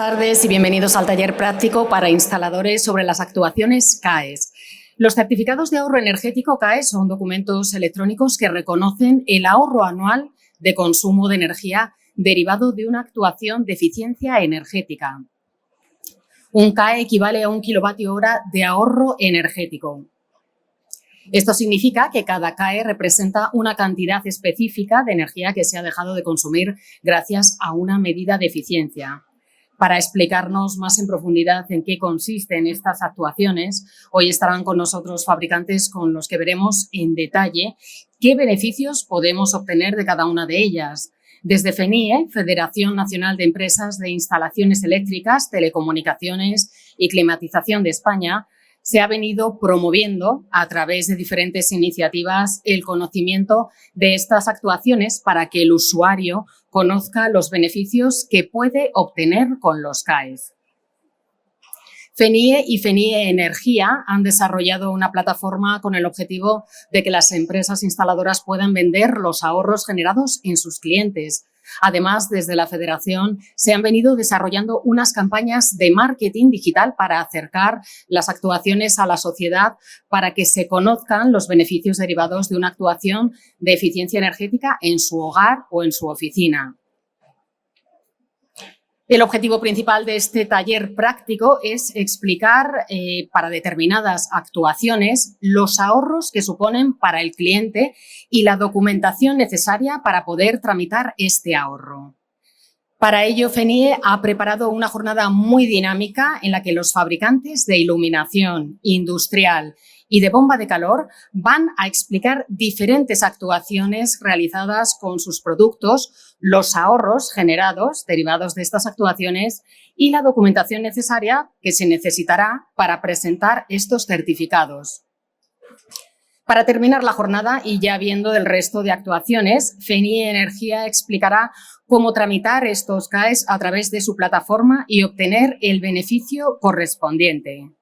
tardes y bienvenidos al taller práctico para instaladores sobre las actuaciones CAES. Los certificados de ahorro energético CAES son documentos electrónicos que reconocen el ahorro anual de consumo de energía derivado de una actuación de eficiencia energética. Un CAE equivale a 1 kilovatio hora de ahorro energético. Esto significa que cada CAE representa una cantidad específica de energía que se ha dejado de consumir gracias a una medida de eficiencia. Para explicarnos más en profundidad en qué consisten estas actuaciones, hoy estarán con nosotros fabricantes con los que veremos en detalle qué beneficios podemos obtener de cada una de ellas. Desde FENIE, Federación Nacional de Empresas de Instalaciones Eléctricas, Telecomunicaciones y Climatización de España, se ha venido promoviendo a través de diferentes iniciativas el conocimiento de estas actuaciones para que el usuario conozca los beneficios que puede obtener con los CAES. FENIE y FENIE Energía han desarrollado una plataforma con el objetivo de que las empresas instaladoras puedan vender los ahorros generados en sus clientes. Además, desde la Federación se han venido desarrollando unas campañas de marketing digital para acercar las actuaciones a la sociedad para que se conozcan los beneficios derivados de una actuación de eficiencia energética en su hogar o en su oficina. El objetivo principal de este taller práctico es explicar para determinadas actuaciones los ahorros que suponen para el cliente y la documentación necesaria para poder tramitar este ahorro. Para ello, FENIE ha preparado una jornada muy dinámica en la que los fabricantes de iluminación industrial y de bomba de calor van a explicar diferentes actuaciones realizadas con sus productos, los ahorros generados derivados de estas actuaciones y la documentación necesaria que se necesitará para presentar estos certificados. Para terminar la jornada y ya viendo el resto de actuaciones, FENIE Energía explicará cómo tramitar estos CAES a través de su plataforma y obtener el beneficio correspondiente.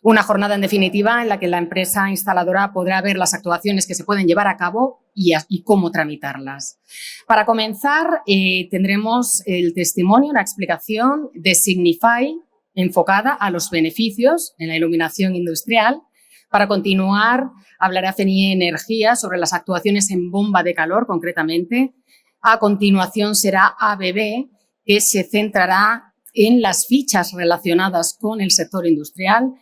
Una jornada, en definitiva, en la que la empresa instaladora podrá ver las actuaciones que se pueden llevar a cabo y cómo tramitarlas. Para comenzar, tendremos el testimonio, una explicación de Signify enfocada a los beneficios en la iluminación industrial. Para continuar, hablará FENIE Energía sobre las actuaciones en bomba de calor, concretamente. A continuación será ABB, que se centrará en las fichas relacionadas con el sector industrial.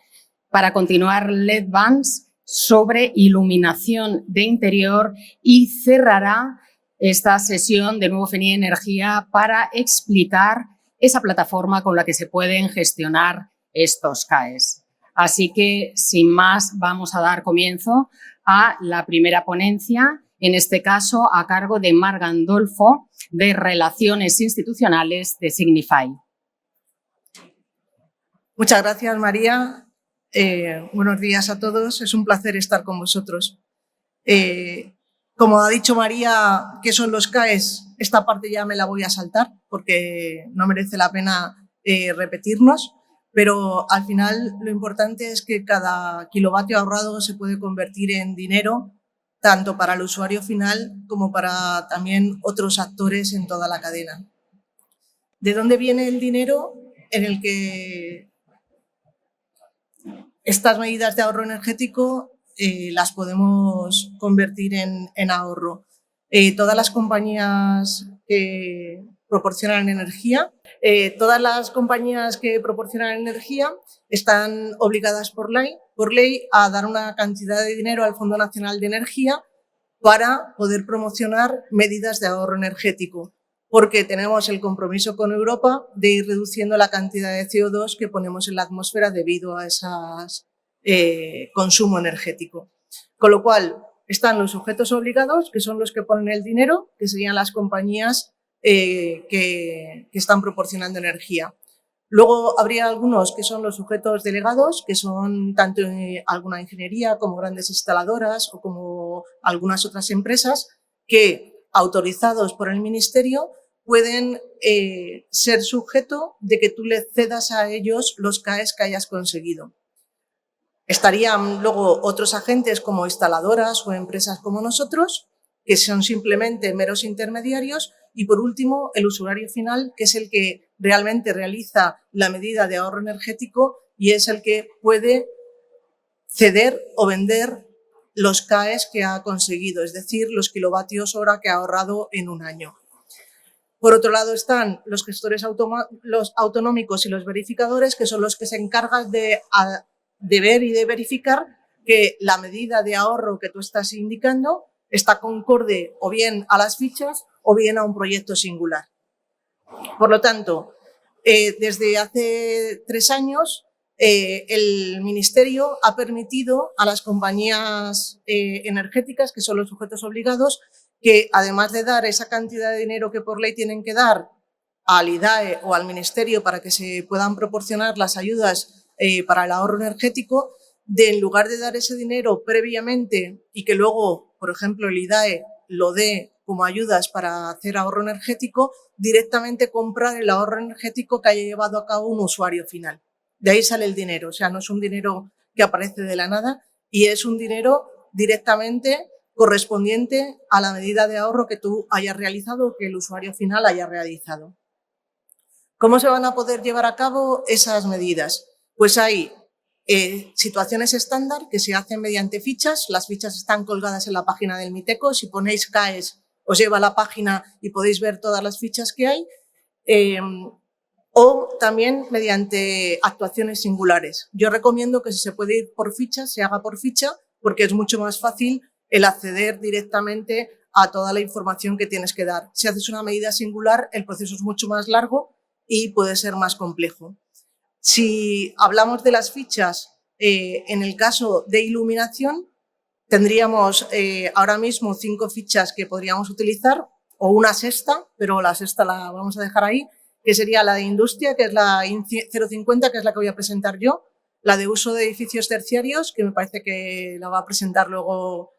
Para continuar, LED-Vans sobre iluminación de interior y cerrará esta sesión de nuevo FENIE Energía para explicar esa plataforma con la que se pueden gestionar estos CAES. Así que, sin más, vamos a dar comienzo a la primera ponencia, en este caso a cargo de Marc Gandolfo, de Relaciones Institucionales de Signify. Muchas gracias, María. Buenos días a todos, es un placer estar con vosotros. Como ha dicho María, ¿qué son los CAES? Esta parte ya me la voy a saltar porque no merece la pena repetirnos, pero al final lo importante es que cada kilovatio ahorrado se puede convertir en dinero, tanto para el usuario final como para también otros actores en toda la cadena. ¿De dónde viene el dinero en el que estas medidas de ahorro energético las podemos convertir en ahorro? Todas las compañías que proporcionan energía, están obligadas por ley a dar una cantidad de dinero al Fondo Nacional de Energía para poder promocionar medidas de ahorro energético, porque tenemos el compromiso con Europa de ir reduciendo la cantidad de CO2 que ponemos en la atmósfera debido a ese consumo energético. Con lo cual, están los sujetos obligados, que son los que ponen el dinero, que serían las compañías que están proporcionando energía. Luego habría algunos que son los sujetos delegados, que son tanto alguna ingeniería como grandes instaladoras o como algunas otras empresas que, autorizados por el Ministerio, pueden ser sujeto de que tú le cedas a ellos los CAES que hayas conseguido. Estarían luego otros agentes como instaladoras o empresas como nosotros que son simplemente meros intermediarios, y por último, el usuario final, que es el que realmente realiza la medida de ahorro energético y es el que puede ceder o vender los CAEs que ha conseguido, es decir, los kilovatios hora que ha ahorrado en un año. Por otro lado están los gestores los autonómicos y los verificadores, que son los que se encargan de ver y de verificar que la medida de ahorro que tú estás indicando está concorde o bien a las fichas o bien a un proyecto singular. Por lo tanto, desde hace 3 años, el Ministerio ha permitido a las compañías energéticas, que son los sujetos obligados, que además de dar esa cantidad de dinero que por ley tienen que dar al IDAE o al Ministerio para que se puedan proporcionar las ayudas para el ahorro energético, en lugar de dar ese dinero previamente y que luego, por ejemplo, el IDAE lo dé como ayudas para hacer ahorro energético, directamente comprar el ahorro energético que haya llevado a cabo un usuario final. De ahí sale el dinero, o sea, no es un dinero que aparece de la nada y es un dinero directamente correspondiente a la medida de ahorro que tú hayas realizado o que el usuario final haya realizado. ¿Cómo se van a poder llevar a cabo esas medidas? Pues hay situaciones estándar que se hacen mediante fichas. Las fichas están colgadas en la página del Miteco. Si ponéis CAES, os lleva a la página y podéis ver todas las fichas que hay. O también mediante actuaciones singulares. Yo recomiendo que si se puede ir por ficha, se haga por ficha, porque es mucho más fácil el acceder directamente a toda la información que tienes que dar. Si haces una medida singular, el proceso es mucho más largo y puede ser más complejo. Si hablamos de las fichas, en el caso de iluminación, tendríamos ahora mismo 5 fichas que podríamos utilizar, o una sexta, pero la sexta la vamos a dejar ahí, que sería la de industria, que es la IN 050, que es la que voy a presentar yo, la de uso de edificios terciarios, que me parece que la va a presentar luego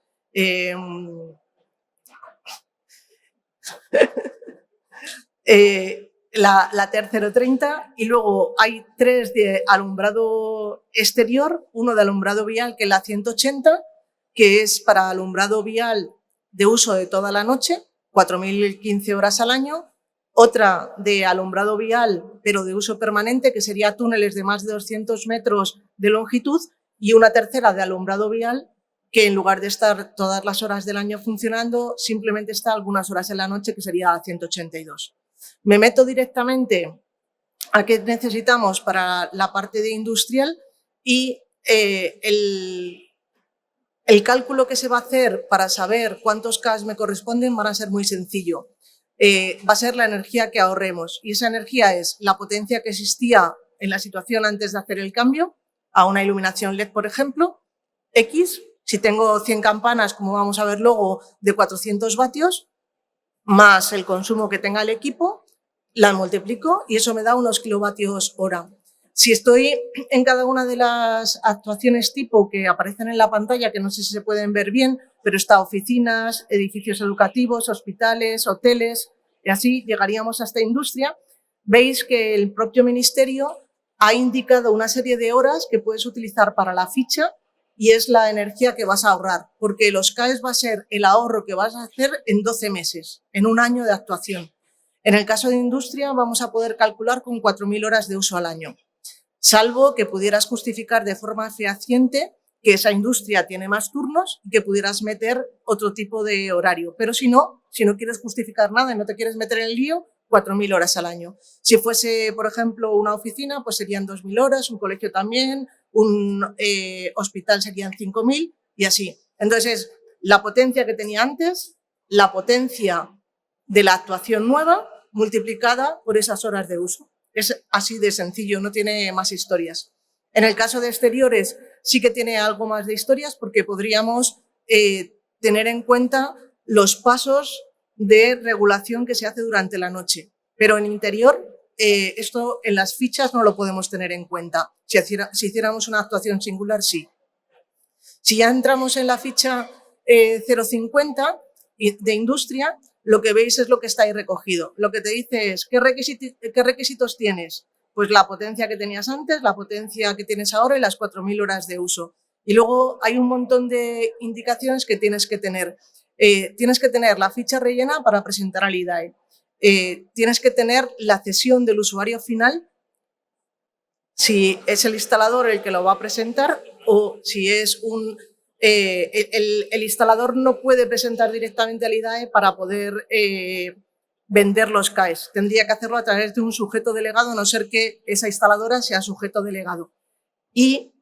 la TER 030, y luego hay 3 de alumbrado exterior, uno de alumbrado vial, que es la 180, que es para alumbrado vial de uso de toda la noche, 4.015 horas al año, otra de alumbrado vial, pero de uso permanente, que sería túneles de más de 200 metros de longitud, y una tercera de alumbrado vial, que en lugar de estar todas las horas del año funcionando, simplemente está algunas horas en la noche, que sería la 182. Me meto directamente a qué necesitamos para la parte de industrial y el cálculo que se va a hacer para saber cuántos CAEs me corresponden va a ser muy sencillo. Va a ser la energía que ahorremos y esa energía es la potencia que existía en la situación antes de hacer el cambio a una iluminación LED, por ejemplo, X. Si tengo 100 campanas, como vamos a ver luego, de 400 vatios, más el consumo que tenga el equipo, la multiplico y eso me da unos kilovatios hora. Si estoy en cada una de las actuaciones tipo que aparecen en la pantalla, que no sé si se pueden ver bien, pero está oficinas, edificios educativos, hospitales, hoteles, y así llegaríamos hasta industria, veis que el propio Ministerio ha indicado una serie de horas que puedes utilizar para la ficha y es la energía que vas a ahorrar, porque los CAEs va a ser el ahorro que vas a hacer en 12 meses, en un año de actuación. En el caso de industria vamos a poder calcular con 4.000 horas de uso al año, salvo que pudieras justificar de forma fehaciente que esa industria tiene más turnos y que pudieras meter otro tipo de horario. Pero si no quieres justificar nada y no te quieres meter en el lío, 4.000 horas al año. Si fuese, por ejemplo, una oficina, pues serían 2.000 horas, un colegio también, un hospital serían 5.000 y así. Entonces, la potencia que tenía antes, la potencia de la actuación nueva, multiplicada por esas horas de uso. Es así de sencillo, no tiene más historias. En el caso de exteriores sí que tiene algo más de historias porque podríamos tener en cuenta los pasos de regulación que se hace durante la noche. Pero en interior, esto en las fichas no lo podemos tener en cuenta. Si hiciéramos una actuación singular, sí. Si ya entramos en la ficha 050 de industria, lo que veis es lo que está ahí recogido. Lo que te dice es ¿qué requisitos tienes? Pues la potencia que tenías antes, la potencia que tienes ahora y las 4.000 horas de uso. Y luego hay un montón de indicaciones que tienes que tener. Tienes que tener la ficha rellena para presentar al IDAE. Tienes que tener la cesión del usuario final, si es el instalador el que lo va a presentar o si es el instalador no puede presentar directamente al IDAE para poder vender los CAEs. Tendría que hacerlo a través de un sujeto delegado, a no ser que esa instaladora sea sujeto delegado. Y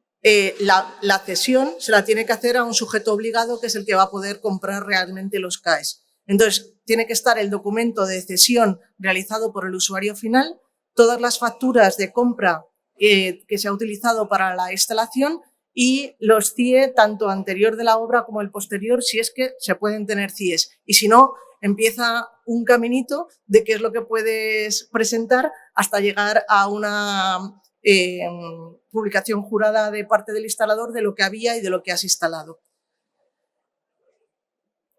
la cesión se la tiene que hacer a un sujeto obligado, que es el que va a poder comprar realmente los CAEs. Entonces, tiene que estar el documento de cesión realizado por el usuario final, todas las facturas de compra que se ha utilizado para la instalación y los CIE, tanto anterior de la obra como el posterior, si es que se pueden tener CIEs. Y si no, empieza un caminito de qué es lo que puedes presentar hasta llegar a una publicación jurada de parte del instalador de lo que había y de lo que has instalado.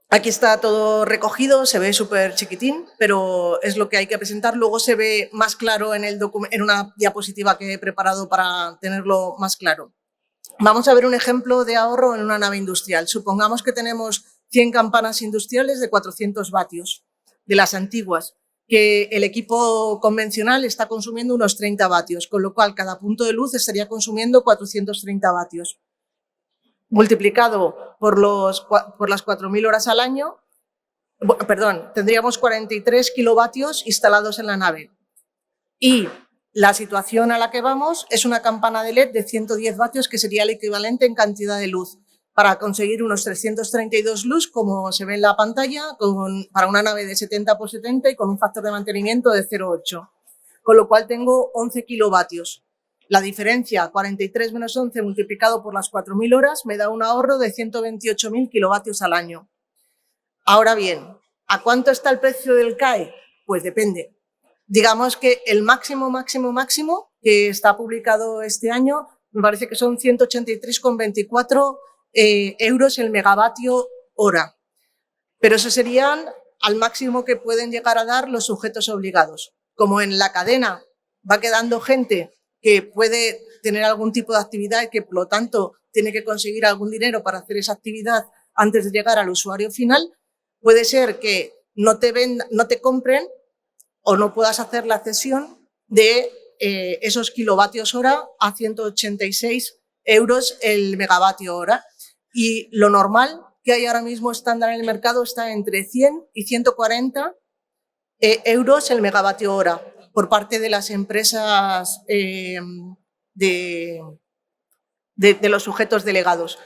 Aquí está todo recogido, se ve súper chiquitín, pero es lo que hay que presentar. Luego se ve más claro en una diapositiva que he preparado para tenerlo más claro. Vamos a ver un ejemplo de ahorro en una nave industrial. Supongamos que tenemos 100 campanas industriales de 400 vatios, de las antiguas, que el equipo convencional está consumiendo unos 30 vatios, con lo cual cada punto de luz estaría consumiendo 430 vatios. Multiplicado por las 4.000 horas al año, perdón, tendríamos 43 kilovatios instalados en la nave. Y la situación a la que vamos es una campana de LED de 110 vatios, que sería el equivalente en cantidad de luz, para conseguir unos 332 luz, como se ve en la pantalla, para una nave de 70 por 70 y con un factor de mantenimiento de 0,8. Con lo cual tengo 11 kilovatios. La diferencia, 43 menos 11 multiplicado por las 4.000 horas, me da un ahorro de 128.000 kilovatios al año. Ahora bien, ¿a cuánto está el precio del CAE? Pues depende. Digamos que el máximo que está publicado este año, me parece que son 183,24 euros el megavatio hora. Pero eso serían al máximo que pueden llegar a dar los sujetos obligados. Como en la cadena va quedando gente que puede tener algún tipo de actividad y que, por lo tanto, tiene que conseguir algún dinero para hacer esa actividad antes de llegar al usuario final, puede ser que no te compren o no puedas hacer la cesión de esos kilovatios hora a 186 euros el megavatio hora. Y lo normal que hay ahora mismo estándar en el mercado está entre 100 y 140 euros el megavatio hora por parte de las empresas de los sujetos delegados.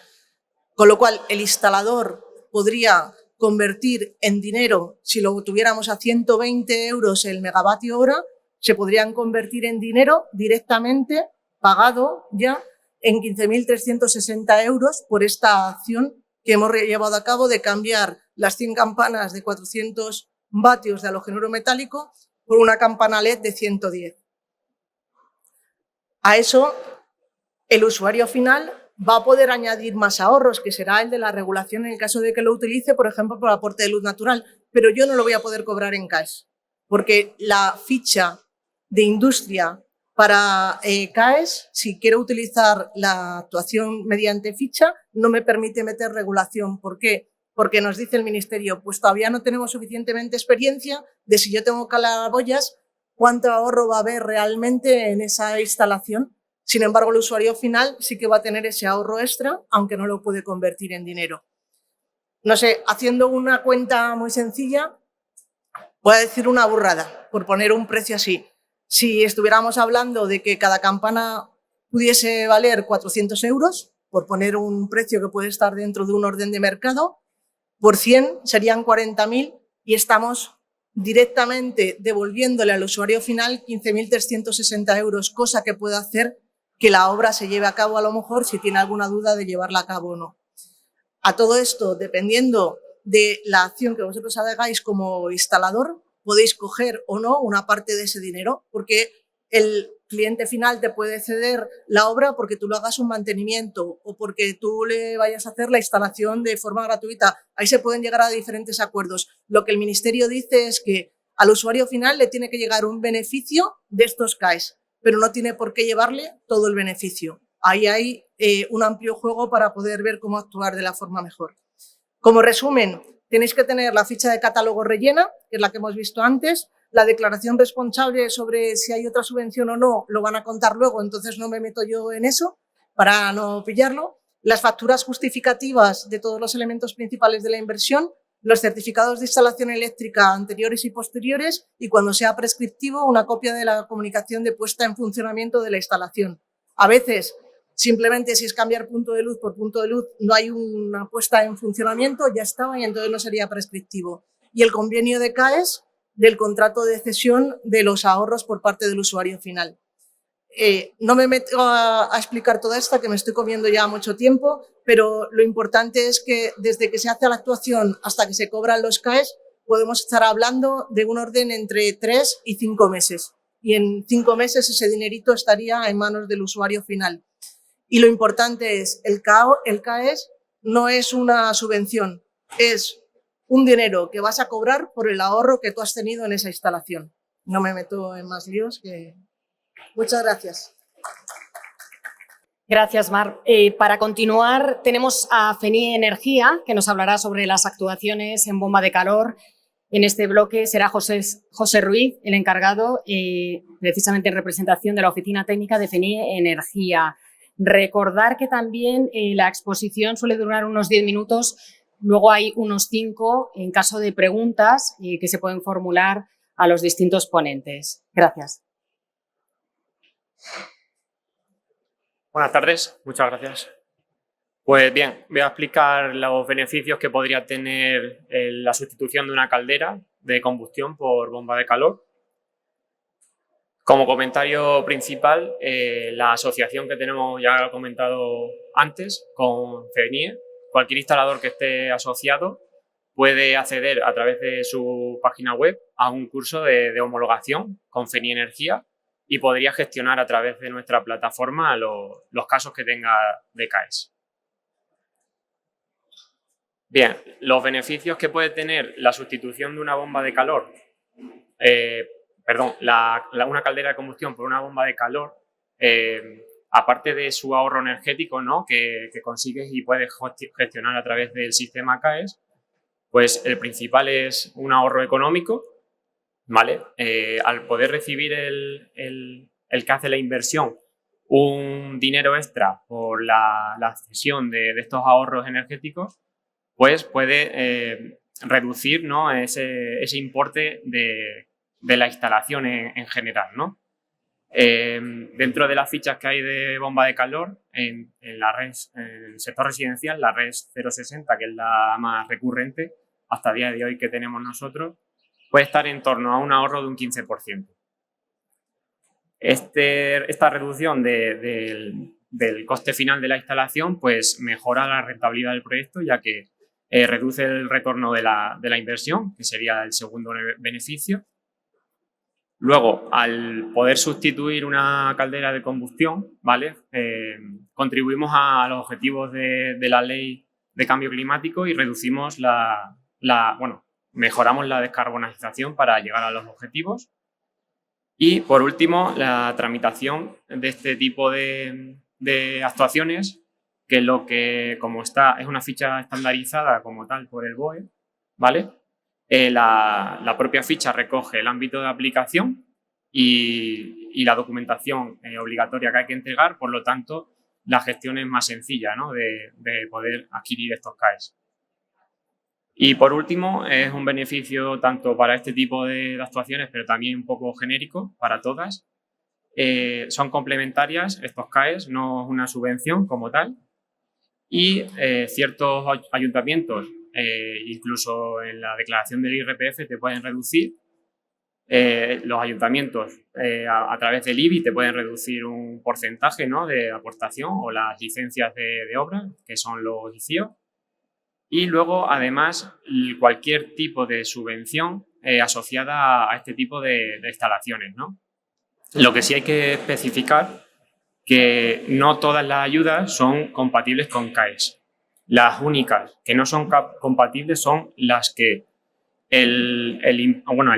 Con lo cual, el instalador podría convertir en dinero, si lo tuviéramos a 120 euros el megavatio hora, se podrían convertir en dinero directamente pagado ya en 15.360 euros por esta acción que hemos llevado a cabo de cambiar las 100 campanas de 400 vatios de halogenuro metálico por una campana LED de 110. A eso, el usuario final va a poder añadir más ahorros, que será el de la regulación en el caso de que lo utilice, por ejemplo, por aporte de luz natural, pero yo no lo voy a poder cobrar en CAEs, porque la ficha de industria para CAEs, si quiero utilizar la actuación mediante ficha, no me permite meter regulación. ¿Por qué? Porque nos dice el Ministerio, pues todavía no tenemos suficientemente experiencia de si yo tengo calaboyas, cuánto ahorro va a haber realmente en esa instalación. Sin embargo, el usuario final sí que va a tener ese ahorro extra, aunque no lo puede convertir en dinero. No sé, haciendo una cuenta muy sencilla, voy a decir una burrada, por poner un precio así. Si estuviéramos hablando de que cada campana pudiese valer 400 euros, por poner un precio que puede estar dentro de un orden de mercado, por 100 serían 40.000 y estamos directamente devolviéndole al usuario final 15.360 euros, cosa que puede hacer que la obra se lleve a cabo a lo mejor si tiene alguna duda de llevarla a cabo o no. A todo esto, dependiendo de la acción que vosotros hagáis como instalador, podéis coger o no una parte de ese dinero, porque el cliente final te puede ceder la obra porque tú le hagas un mantenimiento o porque tú le vayas a hacer la instalación de forma gratuita. Ahí se pueden llegar a diferentes acuerdos. Lo que el Ministerio dice es que al usuario final le tiene que llegar un beneficio de estos CAEs, pero no tiene por qué llevarle todo el beneficio. ahí hay un amplio juego para poder ver cómo actuar de la forma mejor. Como resumen, tenéis que tener la ficha de catálogo rellena, que es la que hemos visto antes, la declaración responsable sobre si hay otra subvención o no, lo van a contar luego, entonces no me meto yo en eso para no pillarlo, las facturas justificativas de todos los elementos principales de la inversión, los certificados de instalación eléctrica anteriores y posteriores y, cuando sea prescriptivo, una copia de la comunicación de puesta en funcionamiento de la instalación. A veces, simplemente si es cambiar punto de luz por punto de luz, no hay una puesta en funcionamiento, ya estaba y entonces no sería prescriptivo. Y el convenio de CAES del contrato de cesión de los ahorros por parte del usuario final. No me meto a explicar toda esta, que me estoy comiendo ya mucho tiempo, pero lo importante es que desde que se hace la actuación hasta que se cobran los CAES podemos estar hablando de un orden entre 3 y 5 meses. Y en 5 meses ese dinerito estaría en manos del usuario final. Y lo importante es, el CAES no es una subvención, es un dinero que vas a cobrar por el ahorro que tú has tenido en esa instalación. No me meto en más líos que... Muchas gracias. Gracias, Mar. Para continuar, tenemos a FENIE Energía, que nos hablará sobre las actuaciones en bomba de calor. En este bloque será José Ruiz, el encargado, precisamente en representación de la Oficina Técnica de FENIE Energía. Recordar que también la exposición suele durar unos 10 minutos, luego hay unos 5 en caso de preguntas que se pueden formular a los distintos ponentes. Gracias. Buenas tardes, muchas gracias. Pues bien, voy a explicar los beneficios que podría tener la sustitución de una caldera de combustión por bomba de calor. Como comentario principal, la asociación que tenemos, ya lo he comentado antes, con FENIE, cualquier instalador que esté asociado puede acceder a través de su página web a un curso de homologación con FENIE Energía y podría gestionar a través de nuestra plataforma los casos que tenga de CAES. Bien, los beneficios que puede tener la sustitución de una bomba de calor, una caldera de combustión por una bomba de calor, aparte de su ahorro energético, ¿no?, que consigues y puedes gestionar a través del sistema CAES, pues el principal es un ahorro económico, ¿vale? Al poder recibir el que hace la inversión un dinero extra por la cesión de estos ahorros energéticos, pues puede reducir, ¿no?, ese importe de la instalación en general, ¿no? Dentro de las fichas que hay de bomba de calor, en el sector residencial, la RES 060, que es la más recurrente hasta el día de hoy que tenemos nosotros, puede estar en torno a un ahorro de un 15%. Esta reducción del coste final de la instalación pues mejora la rentabilidad del proyecto, ya que reduce el retorno de la inversión, que sería el segundo beneficio. Luego, al poder sustituir una caldera de combustión, ¿vale?, contribuimos a los objetivos de la ley de cambio climático y reducimos mejoramos la descarbonización para llegar a los objetivos. Y, por último, la tramitación de este tipo de actuaciones, como es una ficha estandarizada como tal por el BOE, ¿vale? La propia ficha recoge el ámbito de aplicación y la documentación obligatoria que hay que entregar, por lo tanto, la gestión es más sencilla, ¿no?, de poder adquirir estos CAES. Y, por último, es un beneficio tanto para este tipo de actuaciones, pero también un poco genérico para todas. Son complementarias estos CAES, no es una subvención como tal. Y ciertos ayuntamientos, incluso en la declaración del IRPF, te pueden reducir. Los ayuntamientos, a través del IBI, te pueden reducir un porcentaje, ¿no?, de aportación, o las licencias de obra, que son los ICIO. Y luego, además, cualquier tipo de subvención asociada a este tipo de instalaciones, ¿no? Lo que sí hay que especificar que no todas las ayudas son compatibles con CAES. Las únicas que no son compatibles son las que el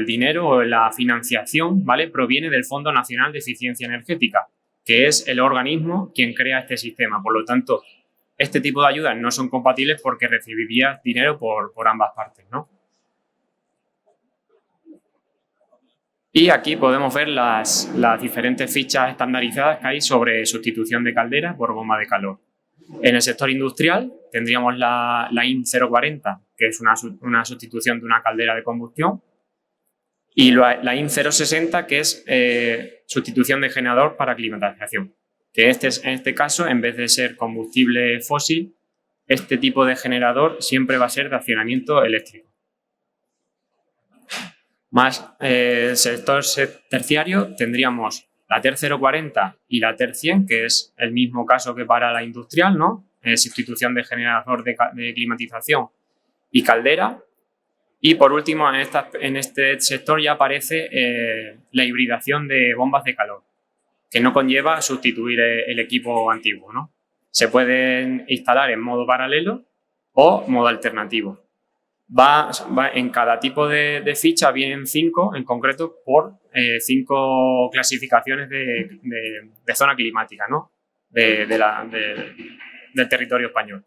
dinero o la financiación, ¿vale?, proviene del Fondo Nacional de Eficiencia Energética. que es el organismo quien crea este sistema. Por lo tanto, este tipo de ayudas no son compatibles porque recibirías dinero por ambas partes, ¿no? Y aquí podemos ver las diferentes fichas estandarizadas que hay sobre sustitución de caldera por bomba de calor. En el sector industrial tendríamos la IN 040, que es una sustitución de una caldera de combustión, y la IN 060, que es sustitución de generador para climatización. Que en este caso, en vez de ser combustible fósil, este tipo de generador siempre va a ser de accionamiento eléctrico. Más el sector terciario tendríamos la TER 040 y la TER 100, que es el mismo caso que para la industrial, ¿no? Sustitución de generador de climatización y caldera. Y por último, en este sector ya aparece la hibridación de bombas de calor, que no conlleva sustituir el equipo antiguo, ¿no? Se pueden instalar en modo paralelo o modo alternativo. En cada tipo de ficha vienen 5, en concreto, por 5 clasificaciones de zona climática, ¿no? Del territorio español.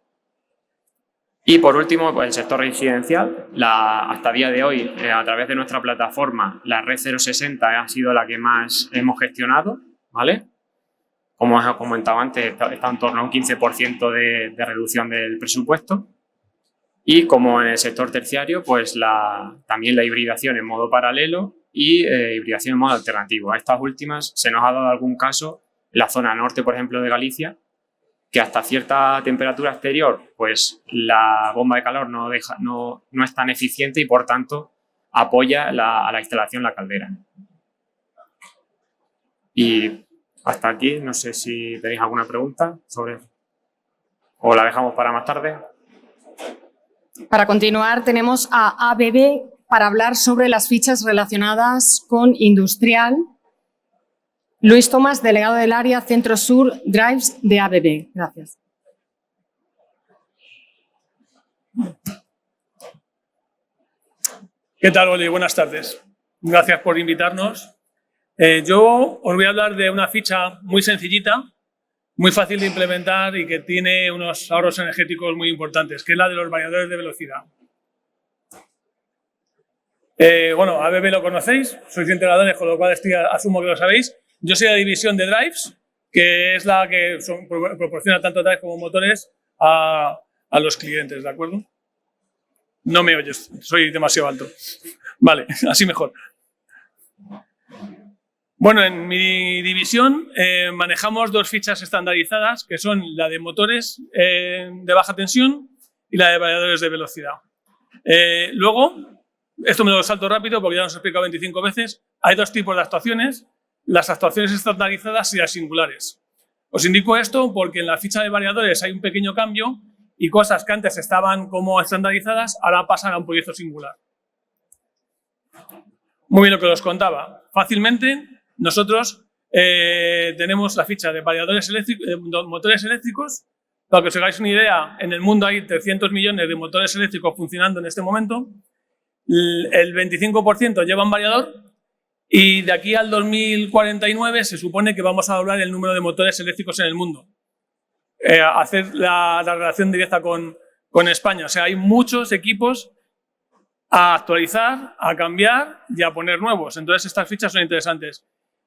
Y por último, pues, el sector residencial. Hasta día de hoy, a través de nuestra plataforma, la red 060 ha sido la que más hemos gestionado, ¿vale? Como os he comentado antes, está en torno a un 15% de reducción del presupuesto. Y como en el sector terciario, pues también la hibridación en modo paralelo y hibridación en modo alternativo. A estas últimas se nos ha dado algún caso en la zona norte, por ejemplo, de Galicia, que hasta cierta temperatura exterior, pues la bomba de calor no es tan eficiente y, por tanto, apoya a la instalación la caldera. Y hasta aquí, no sé si tenéis alguna pregunta o la dejamos para más tarde. Para continuar, tenemos a ABB para hablar sobre las fichas relacionadas con industrial. Luis Tomás, delegado del área Centro Sur Drives de ABB. Gracias. ¿Qué tal, Oli? Buenas tardes. Gracias por invitarnos. Yo os voy a hablar de una ficha muy sencillita, muy fácil de implementar y que tiene unos ahorros energéticos muy importantes, que es la de los variadores de velocidad. Bueno, ABB lo conocéis, sois integradores, con lo cual asumo que lo sabéis. Yo soy de la división de Drives, que es la que proporciona tanto drives como motores a los clientes, ¿de acuerdo? No me oyes, soy demasiado alto. Vale, así mejor. Bueno, en mi división manejamos 2 fichas estandarizadas, que son la de motores de baja tensión y la de variadores de velocidad. Luego, esto me lo salto rápido porque ya os he explicado 25 veces, hay 2 tipos de actuaciones, las actuaciones estandarizadas y las singulares. Os indico esto porque en la ficha de variadores hay un pequeño cambio y cosas que antes estaban como estandarizadas ahora pasan a un proyecto singular. Muy bien lo que os contaba. Fácilmente, nosotros tenemos la ficha de variadores motores eléctricos. Para que os hagáis una idea, en el mundo hay 300 millones de motores eléctricos funcionando en este momento. El 25% llevan variador y de aquí al 2049 se supone que vamos a doblar el número de motores eléctricos en el mundo. Hacer la relación directa con España. O sea, hay muchos equipos a actualizar, a cambiar y a poner nuevos. Entonces, estas fichas son interesantes.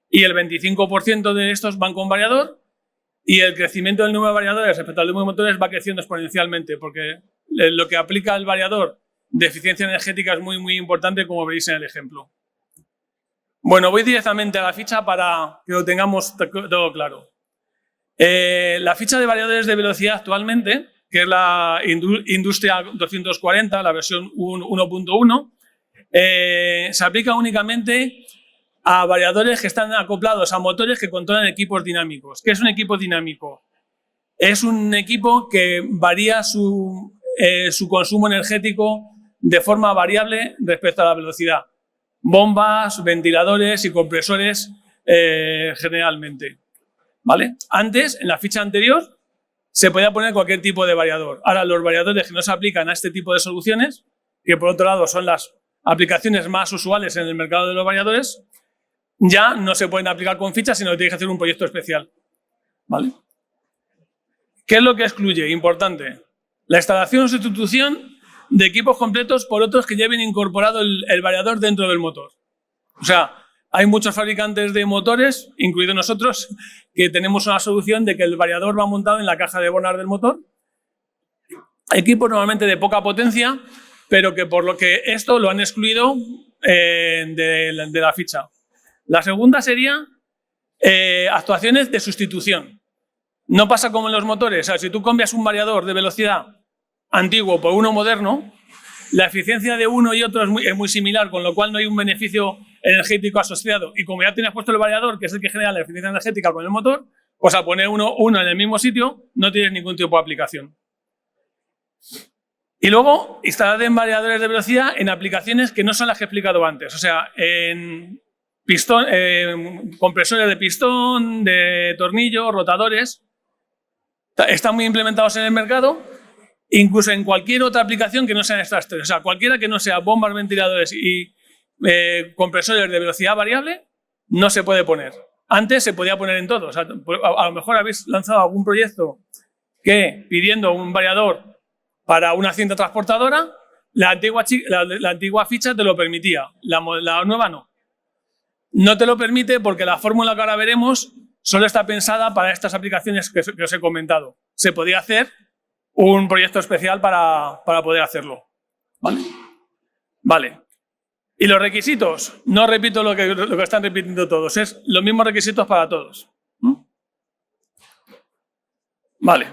Y el 25% de estos van con variador y el crecimiento del número de variadores respecto al número de motores va creciendo exponencialmente porque lo que aplica el variador de eficiencia energética es muy, muy importante, como veis en el ejemplo. Bueno, voy directamente a la ficha para que lo tengamos todo claro. La ficha de variadores de velocidad actualmente, que es la Industria 240, la versión 1.1, se aplica únicamente a variadores que están acoplados a motores que controlan equipos dinámicos. ¿Qué es un equipo dinámico? Es un equipo que varía su consumo energético de forma variable respecto a la velocidad. Bombas, ventiladores y compresores generalmente. ¿Vale? Antes, en la ficha anterior, se podía poner cualquier tipo de variador. Ahora, los variadores que no se aplican a este tipo de soluciones, que por otro lado son las aplicaciones más usuales en el mercado de los variadores, ya no se pueden aplicar con fichas, sino que tienes que hacer un proyecto especial. ¿Vale? ¿Qué es lo que excluye? Importante. La instalación o sustitución de equipos completos por otros que lleven incorporado el variador dentro del motor. O sea, hay muchos fabricantes de motores, incluidos nosotros, que tenemos una solución de que el variador va montado en la caja de Bonard del motor. Equipos normalmente de poca potencia, pero que por lo que esto lo han excluido de la ficha. La segunda sería actuaciones de sustitución. No pasa como en los motores. O sea, si tú cambias un variador de velocidad antiguo por uno moderno, la eficiencia de uno y otro es muy similar, con lo cual no hay un beneficio energético asociado. Y como ya tienes puesto el variador, que es el que genera la eficiencia energética con el motor, pues al poner uno en el mismo sitio no tienes ningún tipo de aplicación. Y luego, instalar en variadores de velocidad en aplicaciones que no son las que he explicado antes. O sea, en compresores de pistón, de tornillos, rotadores. Están muy implementados en el mercado, incluso en cualquier otra aplicación que no sean estas tres. O sea, cualquiera que no sea bombas, ventiladores y compresores de velocidad variable, no se puede poner. Antes se podía poner en todo. O sea, a lo mejor habéis lanzado algún proyecto que, pidiendo un variador para una cinta transportadora, la antigua ficha te lo permitía, la nueva no. No te lo permite porque la fórmula que ahora veremos solo está pensada para estas aplicaciones que os he comentado. Se podía hacer un proyecto especial para poder hacerlo. ¿Vale? Vale. Y los requisitos, no repito lo que están repitiendo todos, es los mismos requisitos para todos. Vale.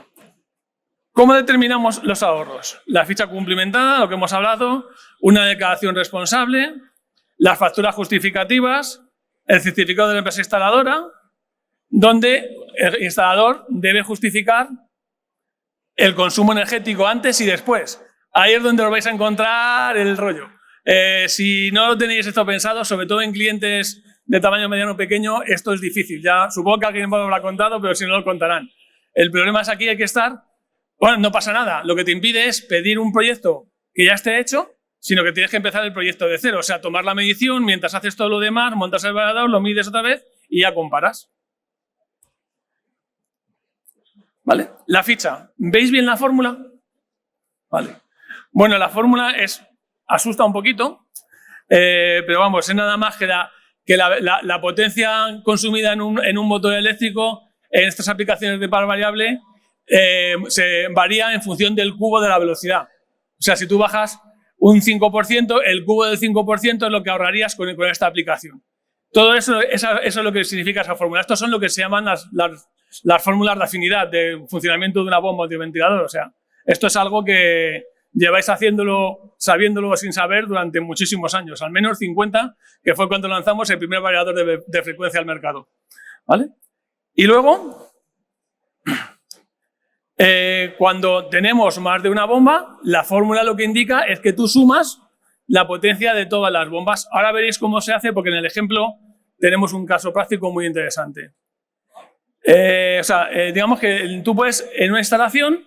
¿Cómo determinamos los ahorros? La ficha cumplimentada, lo que hemos hablado, una declaración responsable, las facturas justificativas, el certificado de la empresa instaladora, donde el instalador debe justificar el consumo energético antes y después. Ahí es donde os vais a encontrar el rollo. Si no lo tenéis esto pensado, sobre todo en clientes de tamaño mediano o pequeño, esto es difícil. Ya supongo que alguien me lo habrá contado, pero si no lo contarán. El problema es aquí hay que estar. Bueno, no pasa nada. Lo que te impide es pedir un proyecto que ya esté hecho, sino que tienes que empezar el proyecto de cero. O sea, tomar la medición, mientras haces todo lo demás, montas el variador, lo mides otra vez y ya comparas. ¿Vale? La ficha. ¿Veis bien la fórmula? Vale. Bueno, la fórmula asusta un poquito, pero vamos, es nada más que la potencia consumida en un motor eléctrico en estas aplicaciones de par variable se varía en función del cubo de la velocidad. O sea, si tú bajas un 5%, el cubo del 5% es lo que ahorrarías con esta aplicación. Todo eso es lo que significa esa fórmula. Estos son lo que se llaman las fórmulas de afinidad de funcionamiento de una bomba o de un ventilador. O sea, esto es algo que lleváis haciéndolo, sabiéndolo o sin saber durante muchísimos años, al menos 50, que fue cuando lanzamos el primer variador de frecuencia al mercado. ¿Vale? Y luego, cuando tenemos más de una bomba, la fórmula lo que indica es que tú sumas la potencia de todas las bombas. Ahora veréis cómo se hace, porque en el ejemplo tenemos un caso práctico muy interesante. Digamos que tú puedes, en una instalación,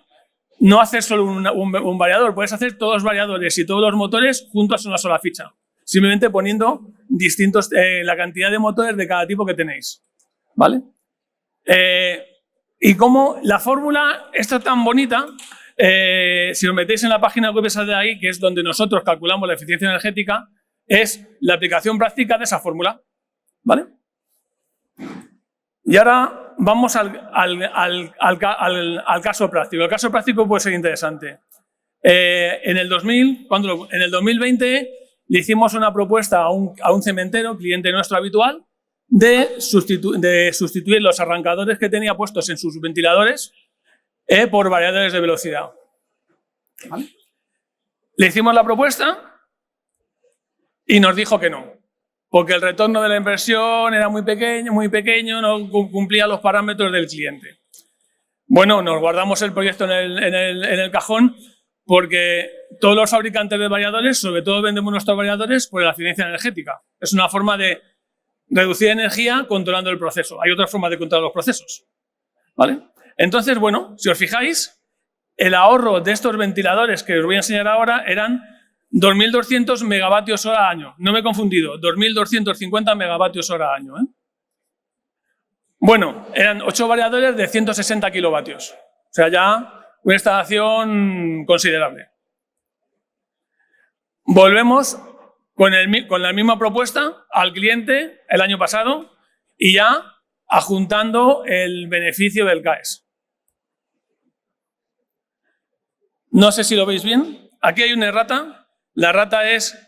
no hacer solo un variador, puedes hacer todos los variadores y todos los motores juntos en una sola ficha, simplemente poniendo distintos la cantidad de motores de cada tipo que tenéis. ¿Vale? Y como la fórmula está tan bonita, si os metéis en la página web esa de ahí, que es donde nosotros calculamos la eficiencia energética, es la aplicación práctica de esa fórmula. ¿Vale? Y ahora vamos al caso práctico. El caso práctico puede ser interesante. En el 2020 le hicimos una propuesta a un cementero, cliente nuestro habitual, de sustituir los arrancadores que tenía puestos en sus ventiladores por variadores de velocidad. ¿Vale? Le hicimos la propuesta y nos dijo que no, porque el retorno de la inversión era muy pequeño, no cumplía los parámetros del cliente. Bueno, nos guardamos el proyecto en el cajón, porque todos los fabricantes de variadores, sobre todo vendemos nuestros variadores por la eficiencia energética. Es una forma de reducir energía controlando el proceso. Hay otras formas de controlar los procesos. ¿Vale? Entonces, bueno, si os fijáis, el ahorro de estos ventiladores que os voy a enseñar ahora eran 2.200 megavatios hora año. No me he confundido, 2.250 megavatios hora año. Bueno, eran 8 variadores de 160 kilovatios. O sea, ya una instalación considerable. Volvemos con la misma propuesta al cliente el año pasado y ya adjuntando el beneficio del CAES. No sé si lo veis bien. Aquí hay una errata. La errata es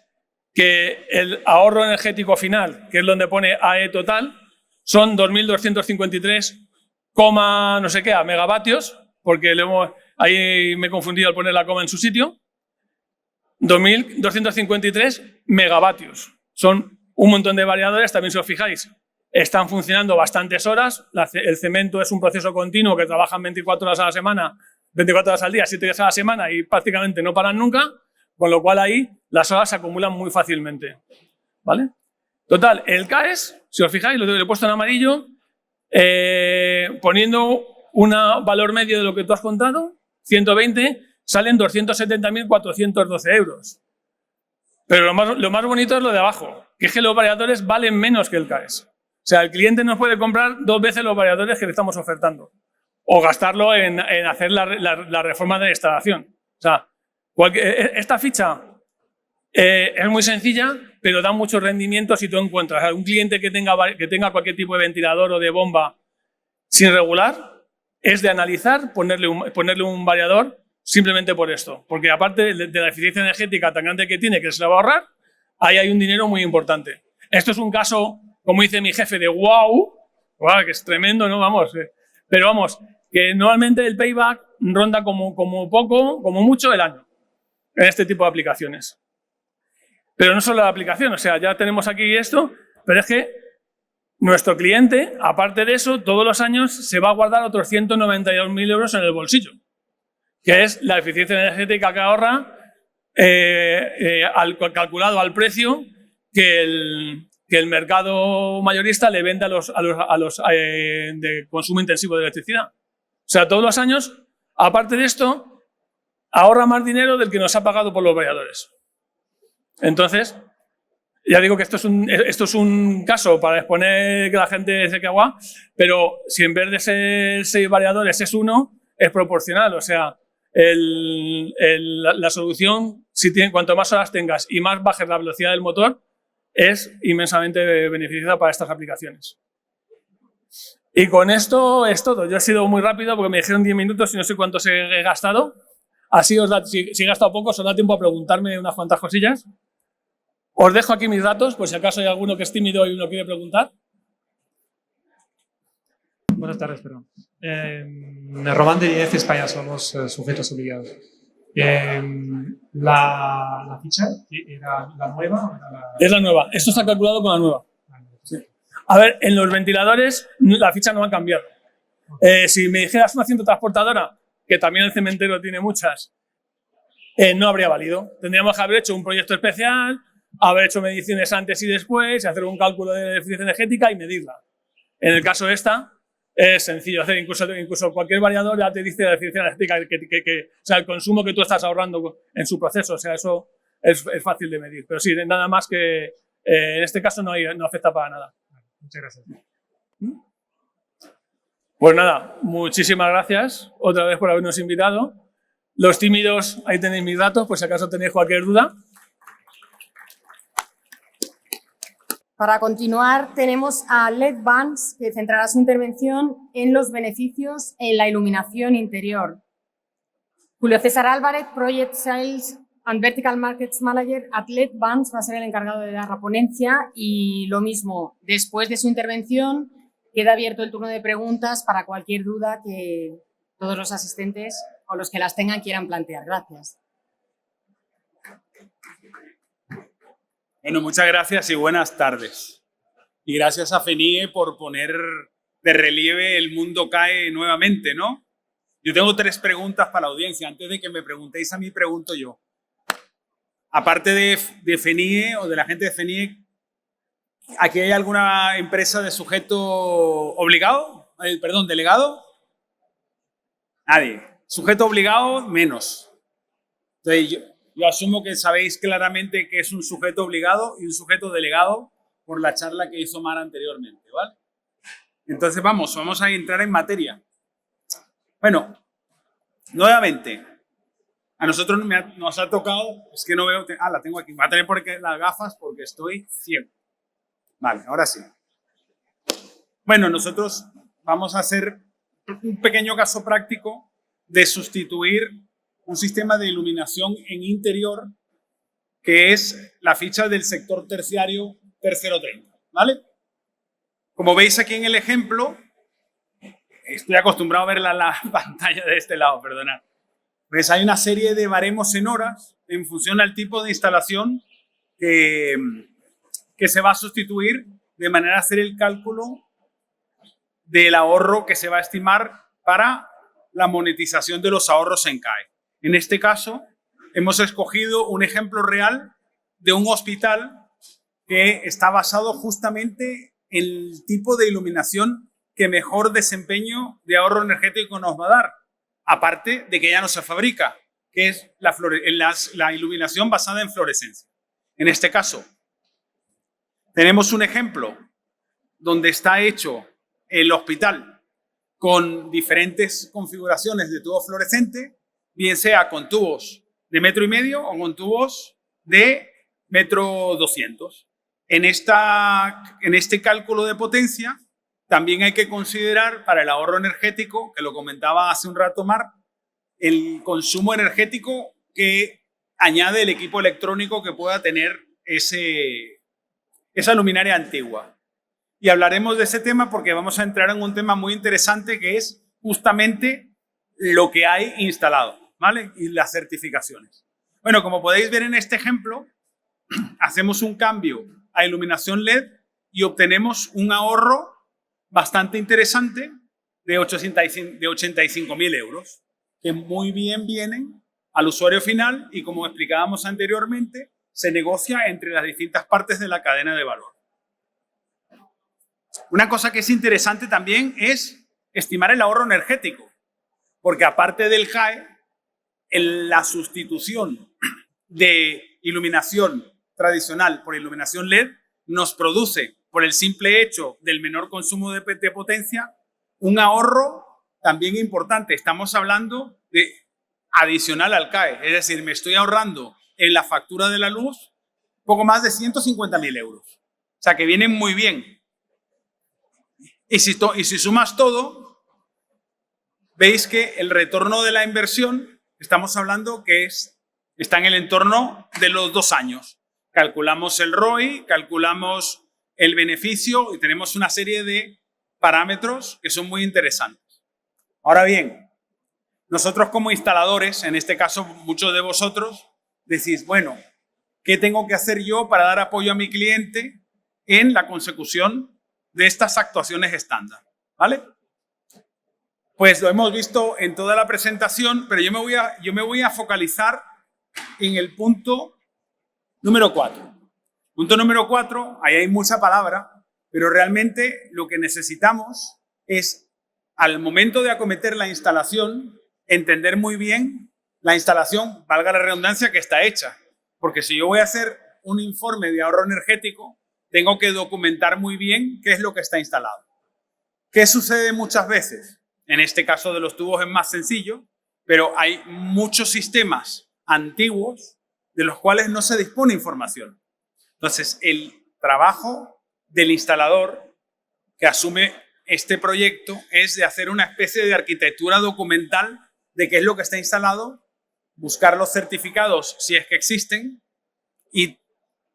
que el ahorro energético final, que es donde pone AE total, son 2.253, no sé qué, a megavatios, porque ahí me he confundido al poner la coma en su sitio. 2.253 megavatios. Son un montón de variadores, también si os fijáis, están funcionando bastantes horas. El cemento es un proceso continuo que trabajan 24 horas a la semana, 24 horas al día, 7 días a la semana y prácticamente no paran nunca, con lo cual ahí las horas se acumulan muy fácilmente. ¿Vale? Total, el CAES, si os fijáis, lo he puesto en amarillo, poniendo un valor medio de lo que tú has contado, 120, salen 270.412 euros. Pero lo más bonito es lo de abajo, que es que los variadores valen menos que el CAES. O sea, el cliente nos puede comprar 2 veces los variadores que le estamos ofertando o gastarlo en hacer la reforma de la instalación. O sea, esta ficha es muy sencilla, pero da mucho rendimiento si tú encuentras un cliente que tenga cualquier tipo de ventilador o de bomba sin regular, es de analizar, ponerle un variador simplemente por esto. Porque aparte de la eficiencia energética tan grande que tiene, que se la va a ahorrar, ahí hay un dinero muy importante. Esto es un caso, como dice mi jefe, de wow, que es tremendo, ¿no? Vamos, pero vamos, que normalmente el payback ronda como poco, como mucho, el año en este tipo de aplicaciones. Pero no solo la aplicación, o sea, ya tenemos aquí esto, pero es que nuestro cliente, aparte de eso, todos los años se va a guardar otros 192.000 euros en el bolsillo, que es la eficiencia energética que ahorra calculado al precio que el mercado mayorista le vende a los de consumo intensivo de electricidad. O sea, todos los años, aparte de esto, ahorra más dinero del que nos ha pagado por los variadores. Entonces, ya digo que esto es un caso para exponer que la gente se quede guau, pero si en vez de ser 6 variadores es 1, es proporcional. O sea, la solución, cuanto más horas tengas y más bajes la velocidad del motor, es inmensamente beneficiosa para estas aplicaciones. Y con esto es todo. Yo he sido muy rápido porque me dijeron 10 minutos y no sé cuántos he gastado. Así si he gastado poco, os da tiempo a preguntarme unas cuantas cosillas. Os dejo aquí mis datos, por si acaso hay alguno que es tímido y uno quiere preguntar. Buenas tardes, perdón. Román de IEF España, somos sujetos obligados. ¿La ficha era la nueva o era la...? Es la nueva. Esto está calculado con la nueva. Sí. A ver, en los ventiladores la ficha no va a cambiar. Si me dijeras una cinta transportadora, que también el cementerio tiene muchas, no habría valido. Tendríamos que haber hecho un proyecto especial, haber hecho mediciones antes y después, hacer un cálculo de eficiencia energética y medirla. En el caso de esta, es sencillo hacer, incluso cualquier variador ya te dice la eficiencia energética, o sea, el consumo que tú estás ahorrando en su proceso, o sea, eso es fácil de medir. Pero sí, nada más que en este caso no afecta para nada. Muchas gracias. Pues nada, muchísimas gracias otra vez por habernos invitado. Los tímidos, ahí tenéis mis datos, por si acaso tenéis cualquier duda. Para continuar, tenemos a LED Vans, que centrará su intervención en los beneficios en la iluminación interior. Julio César Álvarez, Project Sales and Vertical Markets Manager at LED Vans, va a ser el encargado de dar la ponencia y lo mismo, después de su intervención, queda abierto el turno de preguntas para cualquier duda que todos los asistentes o los que las tengan quieran plantear. Gracias. Bueno, muchas gracias y buenas tardes. Y gracias a FENIE por poner de relieve el mundo CAE nuevamente, ¿no? Yo tengo 3 preguntas para la audiencia. Antes de que me preguntéis a mí, pregunto yo. Aparte de FENIE o de la gente de FENIE, ¿aquí hay alguna empresa de sujeto obligado? ¿Delegado? Nadie. Sujeto obligado, menos. Entonces, yo asumo que sabéis claramente que es un sujeto obligado y un sujeto delegado por la charla que hizo Mara anteriormente, ¿vale? Entonces vamos a entrar en materia. Bueno, nuevamente, a nosotros nos ha tocado, es que no veo, la tengo aquí, voy a tener las gafas porque estoy ciego. Vale, ahora sí. Bueno, nosotros vamos a hacer un pequeño caso práctico de sustituir un sistema de iluminación en interior que es la ficha del sector terciario tercero 30, ¿vale? Como veis aquí en el ejemplo, estoy acostumbrado a ver la pantalla de este lado, perdonad. Pues hay una serie de baremos en horas en función al tipo de instalación que se va a sustituir, de manera a hacer el cálculo del ahorro que se va a estimar para la monetización de los ahorros en CAE. En este caso, hemos escogido un ejemplo real de un hospital que está basado justamente en el tipo de iluminación que mejor desempeño de ahorro energético nos va a dar, aparte de que ya no se fabrica, que es la iluminación basada en fluorescencia. En este caso, tenemos un ejemplo donde está hecho el hospital con diferentes configuraciones de tubo fluorescente, bien sea con tubos de 1,5 metros o con tubos de 1,2 metros. En este cálculo de potencia también hay que considerar para el ahorro energético, que lo comentaba hace un rato Mar, el consumo energético que añade el equipo electrónico que pueda tener esa luminaria antigua. Y hablaremos de ese tema porque vamos a entrar en un tema muy interesante que es justamente lo que hay instalado, ¿vale? Y las certificaciones. Bueno, como podéis ver en este ejemplo, hacemos un cambio a iluminación LED y obtenemos un ahorro bastante interesante de 85.000 euros, que muy bien vienen al usuario final y, como explicábamos anteriormente, se negocia entre las distintas partes de la cadena de valor. Una cosa que es interesante también es estimar el ahorro energético, porque aparte del CAE, la sustitución de iluminación tradicional por iluminación LED nos produce, por el simple hecho del menor consumo de potencia, un ahorro también importante. Estamos hablando de adicional al CAE, es decir, me estoy ahorrando en la factura de la luz poco más de 150.000 euros. O sea, que vienen muy bien. Y si sumas todo, veis que el retorno de la inversión, estamos hablando que está en el entorno de los 2 años. Calculamos el ROI, calculamos el beneficio y tenemos una serie de parámetros que son muy interesantes. Ahora bien, nosotros como instaladores, en este caso muchos de vosotros, decís, bueno, ¿qué tengo que hacer yo para dar apoyo a mi cliente en la consecución de estas actuaciones estándar? ¿Vale? Pues lo hemos visto en toda la presentación, pero yo me voy a focalizar en el punto número 4. Punto número 4, ahí hay mucha palabra, pero realmente lo que necesitamos es, al momento de acometer la instalación, entender muy bien la instalación, valga la redundancia, que está hecha. Porque si yo voy a hacer un informe de ahorro energético, tengo que documentar muy bien qué es lo que está instalado. ¿Qué sucede muchas veces? En este caso de los tubos es más sencillo, pero hay muchos sistemas antiguos de los cuales no se dispone información. Entonces, el trabajo del instalador que asume este proyecto es de hacer una especie de arquitectura documental de qué es lo que está instalado, buscar los certificados si es que existen y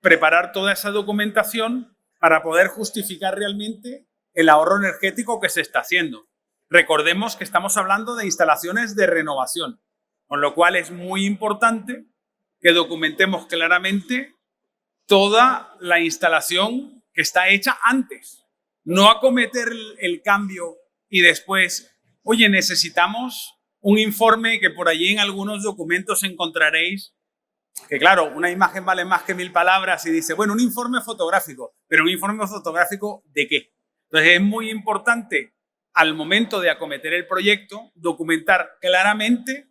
preparar toda esa documentación para poder justificar realmente el ahorro energético que se está haciendo. Recordemos que estamos hablando de instalaciones de renovación, con lo cual es muy importante que documentemos claramente toda la instalación que está hecha antes. No acometer el cambio y después, oye, necesitamos un informe que por allí en algunos documentos encontraréis que, claro, una imagen vale más que 1000 palabras y dice, bueno, un informe fotográfico, pero ¿un informe fotográfico de qué? Entonces es muy importante al momento de acometer el proyecto documentar claramente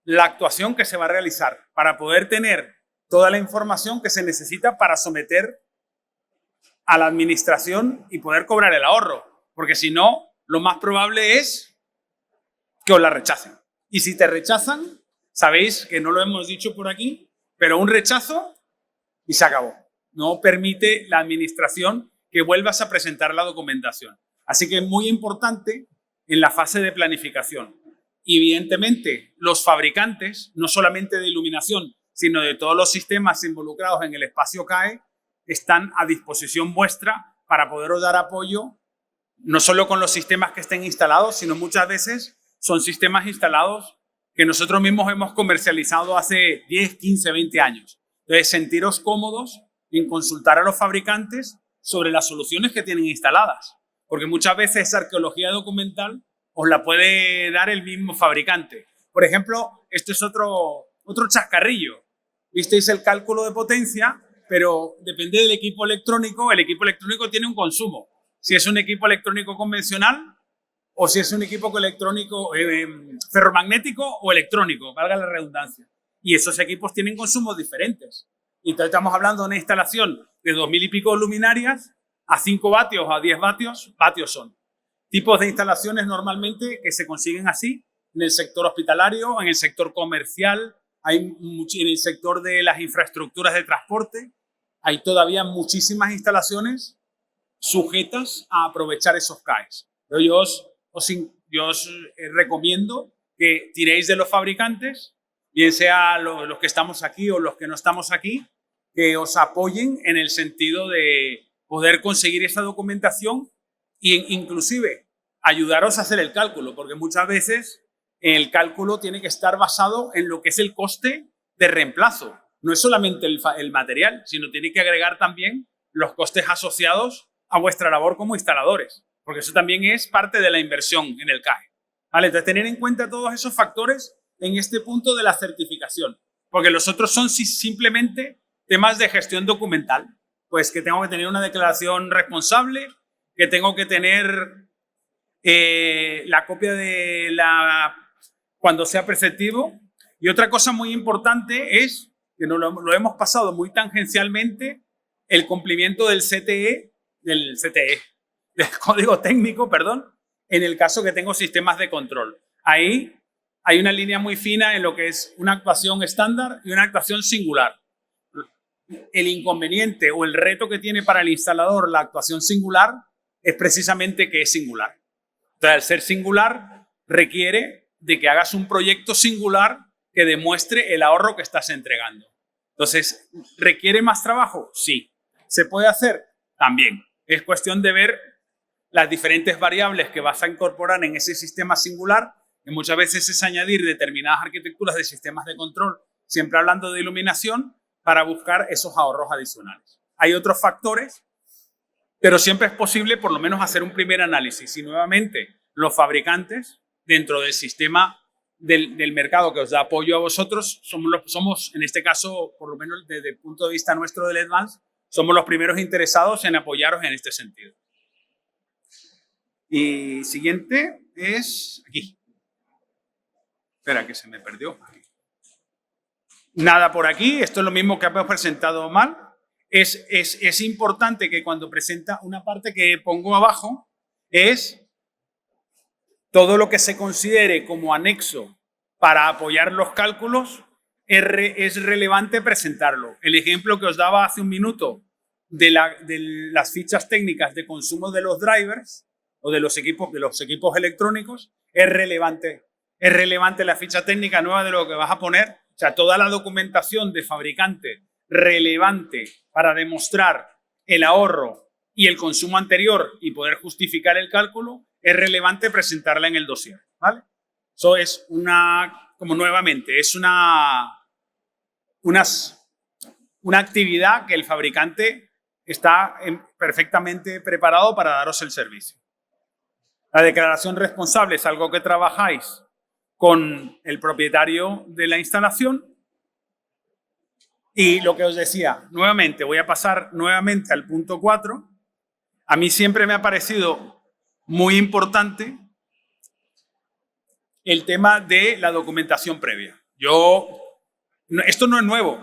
la actuación que se va a realizar para poder tener toda la información que se necesita para someter a la administración y poder cobrar el ahorro. porque si no, lo más probable es que os la rechacen. Y si te rechazan, sabéis que no lo hemos dicho por aquí, pero un rechazo y se acabó. No permite la administración que vuelvas a presentar la documentación. Así que es muy importante en la fase de planificación. Y evidentemente, los fabricantes, no solamente de iluminación, sino de todos los sistemas involucrados en el espacio CAE, están a disposición vuestra para poderos dar apoyo, no solo con los sistemas que estén instalados, sino muchas veces son sistemas instalados que nosotros mismos hemos comercializado hace 10, 15, 20 años. Entonces, sentiros cómodos en consultar a los fabricantes sobre las soluciones que tienen instaladas, porque muchas veces esa arqueología documental os la puede dar el mismo fabricante. Por ejemplo, este es otro chascarrillo. Visteis el cálculo de potencia, pero depende del equipo electrónico. El equipo electrónico tiene un consumo. Si es un equipo electrónico convencional o si es un equipo electrónico ferromagnético o electrónico, valga la redundancia. Y esos equipos tienen consumos diferentes. Y entonces estamos hablando de una instalación de 2000 y pico luminarias a 5 vatios o a 10 vatios. Vatios son tipos de instalaciones normalmente que se consiguen así en el sector hospitalario, en el sector comercial, en el sector de las infraestructuras de transporte. Hay todavía muchísimas instalaciones sujetas a aprovechar esos CAEs. Pero yo os recomiendo que tiréis de los fabricantes, bien sea los que estamos aquí o los que no estamos aquí, que os apoyen en el sentido de poder conseguir esa documentación e inclusive ayudaros a hacer el cálculo, porque muchas veces el cálculo tiene que estar basado en lo que es el coste de reemplazo. No es solamente el material, sino tiene que agregar también los costes asociados a vuestra labor como instaladores, porque eso también es parte de la inversión en el CAE. ¿Vale? Entonces, tener en cuenta todos esos factores en este punto de la certificación, porque los otros son simplemente temas de gestión documental, pues que tengo que tener una declaración responsable, que tengo que tener la copia de cuando sea preceptivo. Y otra cosa muy importante es, que lo hemos pasado muy tangencialmente, el cumplimiento del CTE, del código técnico, perdón, en el caso que tengo sistemas de control. Ahí hay una línea muy fina en lo que es una actuación estándar y una actuación singular. El inconveniente o el reto que tiene para el instalador la actuación singular es precisamente que es singular. Entonces, al ser singular, requiere de que hagas un proyecto singular que demuestre el ahorro que estás entregando. Entonces, ¿requiere más trabajo? Sí. ¿Se puede hacer? También. Es cuestión de ver las diferentes variables que vas a incorporar en ese sistema singular, que muchas veces es añadir determinadas arquitecturas de sistemas de control, siempre hablando de iluminación, para buscar esos ahorros adicionales. Hay otros factores, pero siempre es posible por lo menos hacer un primer análisis. Y nuevamente, los fabricantes, dentro del sistema del mercado que os da apoyo a vosotros, somos, en este caso, por lo menos desde el punto de vista nuestro del Advance, somos los primeros interesados en apoyaros en este sentido. Y siguiente es aquí. Espera, que se me perdió. Aquí. Nada por aquí, esto es lo mismo que hemos presentado mal. Es importante que cuando presenta una parte que pongo abajo es todo lo que se considere como anexo para apoyar los cálculos es relevante presentarlo. El ejemplo que os daba hace un minuto de las fichas técnicas de consumo de los drivers o de los equipos electrónicos es relevante. Es relevante la ficha técnica nueva de lo que vas a poner. O sea, toda la documentación de fabricante relevante para demostrar el ahorro y el consumo anterior y poder justificar el cálculo, es relevante presentarla en el dossier, ¿vale? Eso es una actividad que el fabricante está perfectamente preparado para daros el servicio. La declaración responsable es algo que trabajáis con el propietario de la instalación. Y lo que os decía, nuevamente, voy a pasar nuevamente al punto 4. A mí siempre me ha parecido muy importante el tema de la documentación previa. Esto no es nuevo,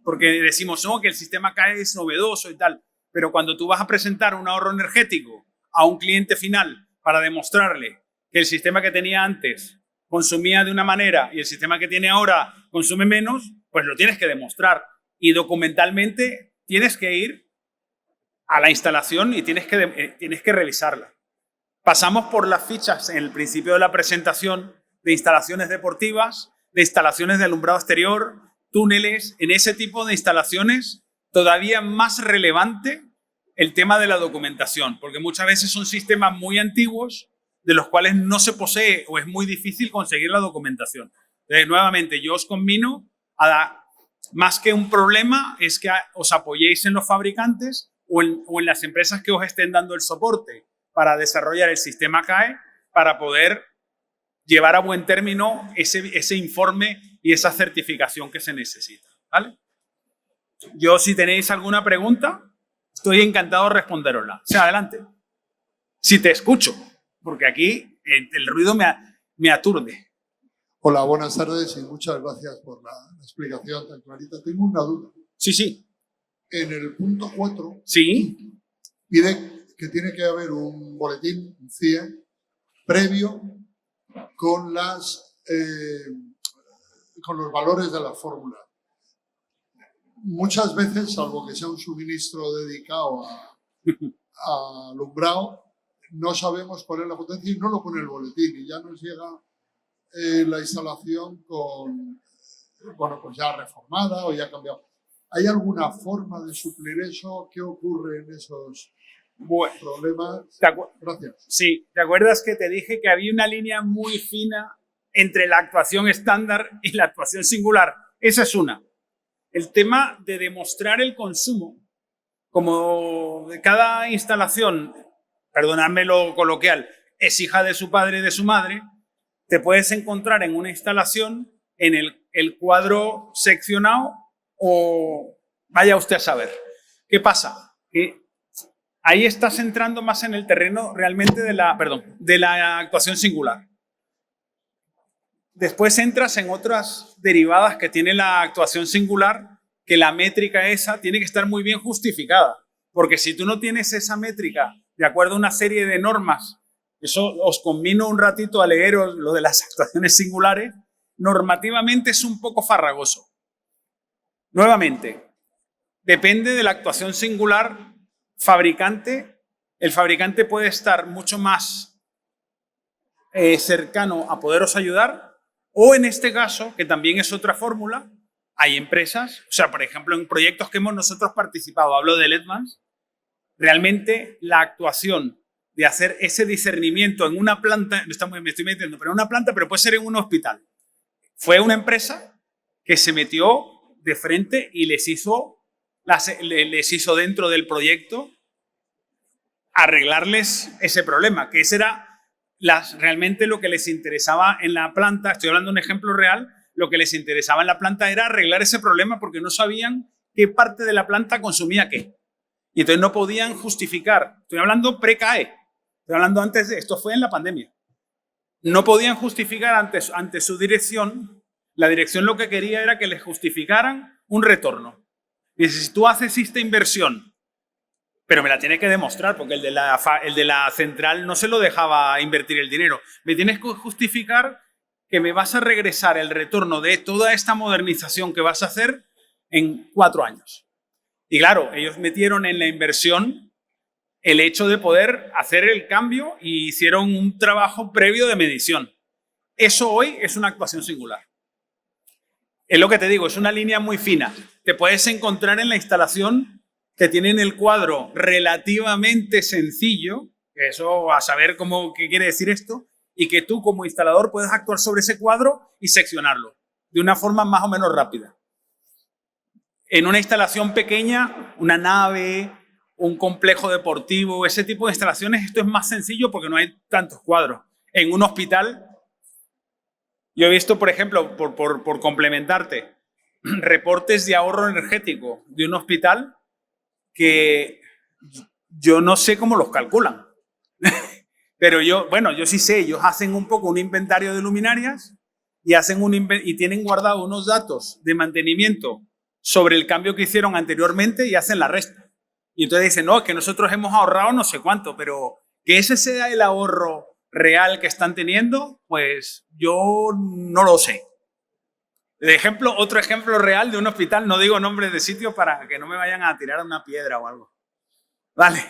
porque decimos que el sistema CAE es novedoso y tal, pero cuando tú vas a presentar un ahorro energético a un cliente final para demostrarle que el sistema que tenía antes consumía de una manera y el sistema que tiene ahora consume menos, pues lo tienes que demostrar. Y documentalmente tienes que ir a la instalación y tienes que revisarla. Pasamos por las fichas en el principio de la presentación de instalaciones deportivas, de instalaciones de alumbrado exterior, túneles. En ese tipo de instalaciones todavía más relevante el tema de la documentación, porque muchas veces son sistemas muy antiguos de los cuales no se posee o es muy difícil conseguir la documentación. Entonces, nuevamente, yo os conmino a, más que un problema, es que os apoyéis en los fabricantes o en las empresas que os estén dando el soporte para desarrollar el sistema CAE, para poder llevar a buen término ese informe y esa certificación que se necesita, ¿vale? Yo, si tenéis alguna pregunta, estoy encantado de responderosla. O sea, adelante. Si te escucho, porque aquí el ruido me aturde. Hola, buenas tardes y muchas gracias por la explicación tan clarita. Tengo una duda. Sí. En el punto 4 Sí. pide que tiene que haber un boletín, un CIE, previo con los valores de la fórmula. Muchas veces, salvo que sea un suministro dedicado a alumbrado, no sabemos cuál es la potencia y no lo pone el boletín y ya nos llega la instalación pues ya reformada o ya cambiado. ¿Hay alguna forma de suplir eso? ¿Qué ocurre en esos problemas? Gracias. Sí, ¿te acuerdas que te dije que había una línea muy fina entre la actuación estándar y la actuación singular? Esa es una. El tema de demostrar el consumo, como de cada instalación, perdonadme lo coloquial, es hija de su padre y de su madre, te puedes encontrar en una instalación en el cuadro seccionado o vaya usted a saber. ¿Qué pasa? Que ahí estás entrando más en el terreno realmente de la actuación singular. Después entras en otras derivadas que tiene la actuación singular, que la métrica esa tiene que estar muy bien justificada. Porque si tú no tienes esa métrica de acuerdo a una serie de normas, eso os convino un ratito a leeros lo de las actuaciones singulares, normativamente es un poco farragoso. Nuevamente, depende de la actuación singular fabricante. El fabricante puede estar mucho más cercano a poderos ayudar, o en este caso, que también es otra fórmula, hay empresas, o sea, por ejemplo, en proyectos que hemos nosotros participado, hablo de Ledmans, realmente la actuación de hacer ese discernimiento en una planta, me estoy metiendo, pero en una planta, pero puede ser en un hospital. Fue una empresa que se metió de frente y les hizo dentro del proyecto arreglarles ese problema, que ese era realmente lo que les interesaba en la planta. Estoy hablando de un ejemplo real. Lo que les interesaba en la planta era arreglar ese problema porque no sabían qué parte de la planta consumía qué. Y entonces no podían justificar. Estoy hablando pre-CAE. Estoy hablando antes de esto, fue en la pandemia. No podían justificar ante su dirección. La dirección lo que quería era que les justificaran un retorno. Dice, si tú haces esta inversión, pero me la tienes que demostrar, porque el de la central no se lo dejaba invertir el dinero. Me tienes que justificar que me vas a regresar el retorno de toda esta modernización que vas a hacer en 4 años. Y claro, ellos metieron en la inversión el hecho de poder hacer el cambio y hicieron un trabajo previo de medición. Eso hoy es una actuación singular. Es lo que te digo, es una línea muy fina. Te puedes encontrar en la instalación que tienen el cuadro relativamente sencillo, que eso a saber qué quiere decir esto, y que tú como instalador puedes actuar sobre ese cuadro y seccionarlo de una forma más o menos rápida. En una instalación pequeña, una nave, un complejo deportivo, ese tipo de instalaciones, esto es más sencillo porque no hay tantos cuadros. En un hospital, yo he visto, por ejemplo, por complementarte, reportes de ahorro energético de un hospital que yo no sé cómo los calculan. Pero yo sí sé, ellos hacen un poco un inventario de luminarias y tienen guardado unos datos de mantenimiento sobre el cambio que hicieron anteriormente y hacen la resta. Y entonces dicen, no, es que nosotros hemos ahorrado no sé cuánto, pero Que ese sea el ahorro real que están teniendo, pues yo no lo sé. Otro ejemplo real de un hospital, no digo nombres de sitio para que no me vayan a tirar una piedra o algo. Vale.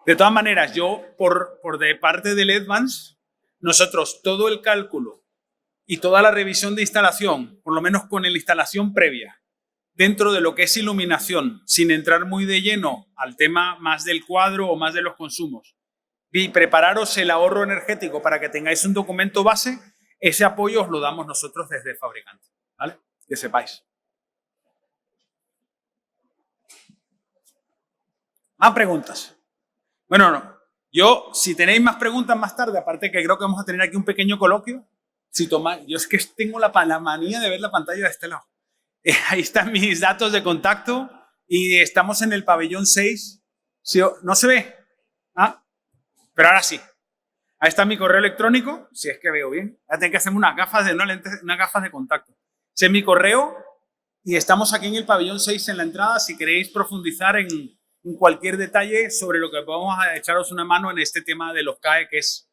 De todas maneras, yo, por de parte del Advance, nosotros todo el cálculo y toda la revisión de instalación, por lo menos con la instalación previa, dentro de lo que es iluminación, sin entrar muy de lleno al tema más del cuadro o más de los consumos, y prepararos el ahorro energético para que tengáis un documento base, ese apoyo os lo damos nosotros desde el fabricante, ¿vale? Que sepáis. ¿Más preguntas? Bueno, no. Yo, si tenéis más preguntas más tarde, aparte que creo que vamos a tener aquí un pequeño coloquio, si tomáis, yo es que tengo la manía de ver la pantalla de este lado. Ahí están mis datos de contacto y estamos en el pabellón 6. ¿No se ve? ¿Ah? Pero ahora sí. Ahí está mi correo electrónico, si es que veo bien. Ahora tengo que hacerme unas gafas de contacto. Ese es mi correo y estamos aquí en el pabellón 6 en la entrada si queréis profundizar en cualquier detalle sobre lo que podamos echaros una mano en este tema de los CAE, que es,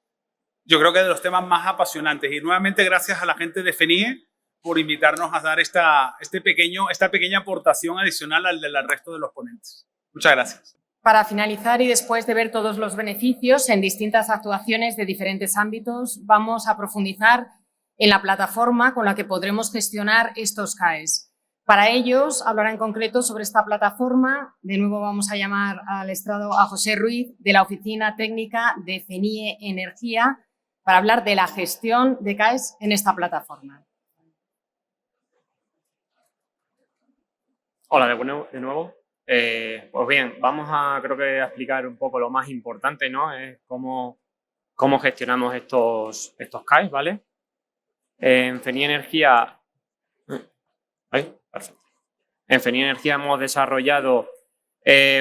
yo creo que de los temas más apasionantes. Y nuevamente gracias a la gente de FENIE por invitarnos a dar esta pequeña aportación adicional al del resto de los ponentes. Muchas gracias. Para finalizar y después de ver todos los beneficios en distintas actuaciones de diferentes ámbitos, vamos a profundizar en la plataforma con la que podremos gestionar estos CAEs. Para ellos, hablará en concreto sobre esta plataforma. De nuevo vamos a llamar al estrado a José Ruiz, de la Oficina Técnica de FENIE Energía, para hablar de la gestión de CAEs en esta plataforma. Hola de nuevo. Pues bien, vamos a explicar un poco lo más importante, ¿no? Es cómo gestionamos estos CAEs, ¿vale? En FENIE Energía... Perfecto. En FENIE Energía hemos desarrollado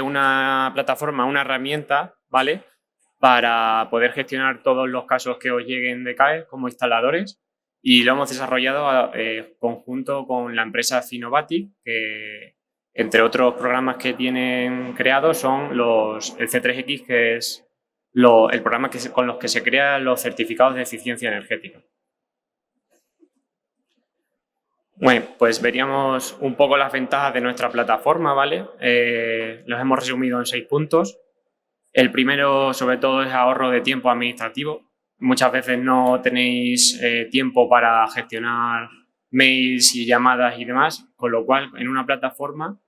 una plataforma, una herramienta, ¿vale? Para poder gestionar todos los casos que os lleguen de CAE como instaladores, y lo hemos desarrollado conjunto con la empresa Finovatic, que entre otros programas que tienen creados son el C3X, que es el programa con los que se crean los certificados de eficiencia energética. Bueno, pues veríamos un poco las ventajas de nuestra plataforma, ¿vale? Los hemos resumido en 6 puntos. El primero, sobre todo, es ahorro de tiempo administrativo. Muchas veces no tenéis tiempo para gestionar mails y llamadas y demás, con lo cual en una plataforma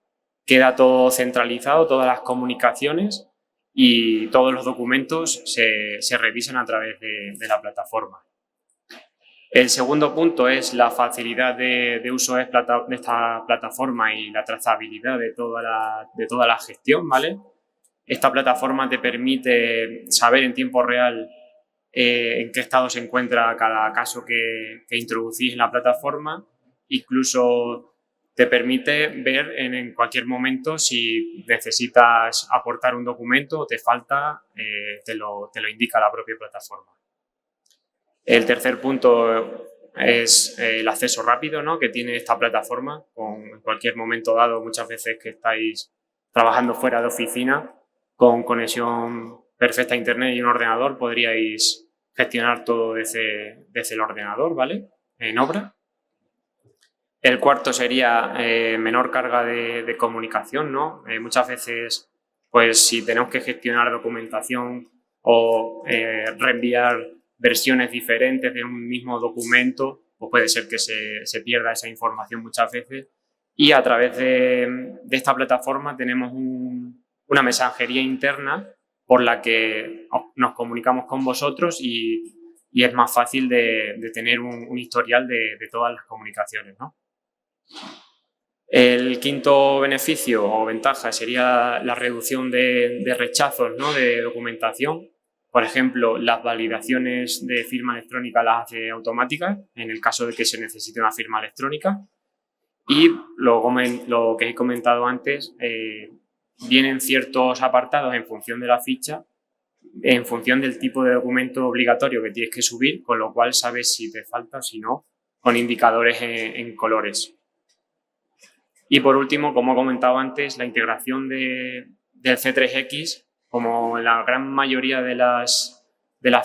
queda todo centralizado, todas las comunicaciones y todos los documentos se revisan a través de la plataforma. El segundo punto es la facilidad de uso de esta plataforma y la trazabilidad de toda la gestión, ¿vale? Esta plataforma te permite saber en tiempo real en qué estado se encuentra cada caso que introducís en la plataforma. Incluso te permite ver en cualquier momento si necesitas aportar un documento o te falta, te lo indica la propia plataforma. El tercer punto es el acceso rápido, ¿no?, que tiene esta plataforma. En cualquier momento dado, muchas veces que estáis trabajando fuera de oficina, con conexión perfecta a internet y un ordenador, podríais gestionar todo desde el ordenador, ¿vale?, en obra. El cuarto sería menor carga de comunicación, ¿no? Muchas veces, pues si tenemos que gestionar documentación o reenviar versiones diferentes de un mismo documento, pues puede ser que se pierda esa información muchas veces. Y a través de esta plataforma tenemos una mensajería interna por la que nos comunicamos con vosotros y es más fácil de tener un historial de todas las comunicaciones, ¿no? El quinto beneficio o ventaja sería la reducción de rechazos, ¿no?, de documentación. Por ejemplo, las validaciones de firma electrónica las hace automáticas en el caso de que se necesite una firma electrónica. Y lo que he comentado antes, vienen ciertos apartados en función de la ficha, en función del tipo de documento obligatorio que tienes que subir, con lo cual sabes si te falta o si no, con indicadores en colores. Y por último, como he comentado antes, la integración del C3X como la gran mayoría de las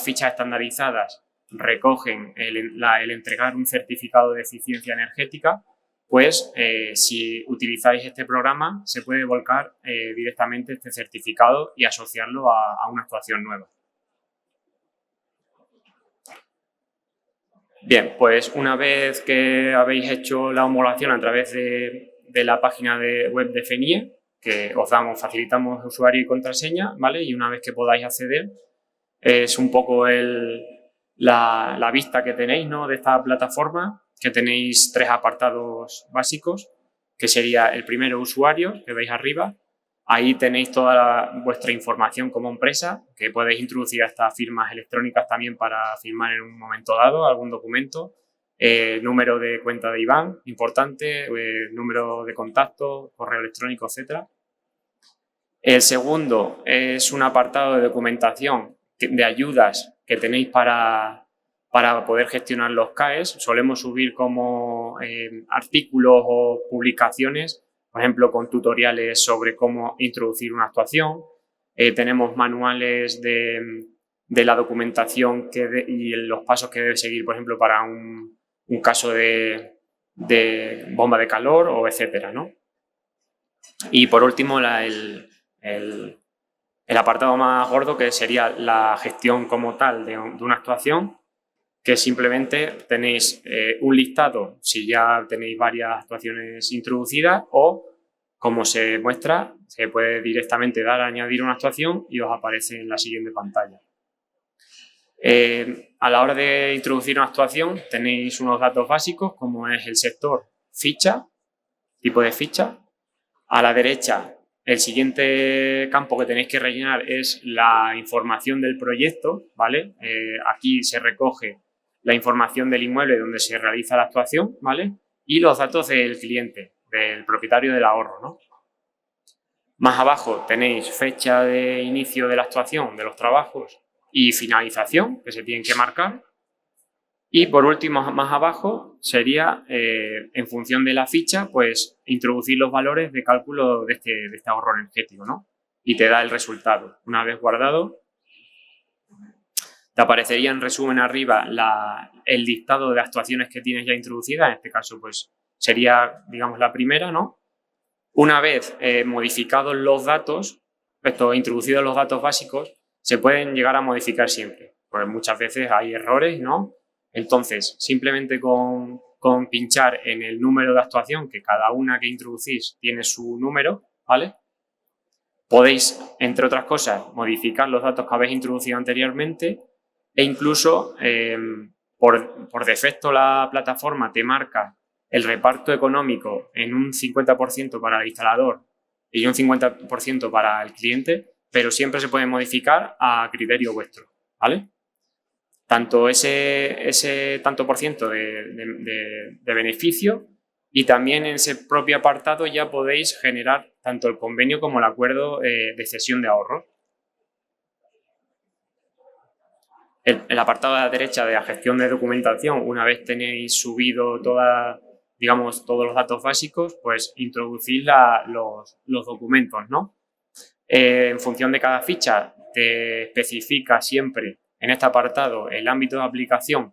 fichas estandarizadas recogen el entregar un certificado de eficiencia energética, pues si utilizáis este programa se puede volcar directamente este certificado y asociarlo a una actuación nueva. Bien, pues una vez que habéis hecho la homologación a través de la página web de FENIE, que os facilitamos usuario y contraseña, ¿vale? Y una vez que podáis acceder, es un poco la vista que tenéis, ¿no?, de esta plataforma, que tenéis 3 apartados básicos, que sería el primero, usuarios, que veis arriba. Ahí tenéis toda vuestra información como empresa, que podéis introducir hasta firmas electrónicas también para firmar en un momento dado algún documento. Número de cuenta de IBAN, importante, número de contacto, correo electrónico, etc. El segundo es un apartado de documentación de ayudas que tenéis para poder gestionar los CAEs. Solemos subir como artículos o publicaciones, por ejemplo, con tutoriales sobre cómo introducir una actuación. Tenemos manuales de la documentación y los pasos que debe seguir, por ejemplo, para un caso de bomba de calor o etcétera, ¿no? Y por último, el apartado más gordo, que sería la gestión como tal de una actuación, que simplemente tenéis un listado si ya tenéis varias actuaciones introducidas, o, como se muestra, se puede directamente dar a añadir una actuación y os aparece en la siguiente pantalla. A la hora de introducir una actuación tenéis unos datos básicos, como es el sector, ficha, tipo de ficha. A la derecha, el siguiente campo que tenéis que rellenar es la información del proyecto, ¿vale? Aquí se recoge la información del inmueble donde se realiza la actuación, ¿vale? Y los datos del cliente, del propietario del ahorro, ¿no? Más abajo tenéis fecha de inicio de la actuación, de los trabajos, y finalización, que se tienen que marcar. Y por último, más abajo, sería, en función de la ficha, pues introducir los valores de cálculo de este ahorro energético, ¿no? Y te da el resultado. Una vez guardado, te aparecería en resumen arriba el listado de actuaciones que tienes ya introducidas. En este caso, pues sería, digamos, la primera, ¿no? Una vez modificados los datos, introducidos los datos básicos, se pueden llegar a modificar siempre. Pues muchas veces hay errores, ¿no? Entonces, simplemente con pinchar en el número de actuación, que cada una que introducís tiene su número, ¿vale? Podéis, entre otras cosas, modificar los datos que habéis introducido anteriormente, e incluso por defecto la plataforma te marca el reparto económico en un 50% para el instalador y un 50% para el cliente, pero siempre se puede modificar a criterio vuestro, ¿vale? Tanto ese tanto por ciento de beneficio, y también en ese propio apartado ya podéis generar tanto el convenio como el acuerdo de cesión de ahorros. El apartado de la derecha de la gestión de documentación, una vez tenéis subido todos los datos básicos, pues introducís los documentos, ¿no? En función de cada ficha te especifica siempre en este apartado el ámbito de aplicación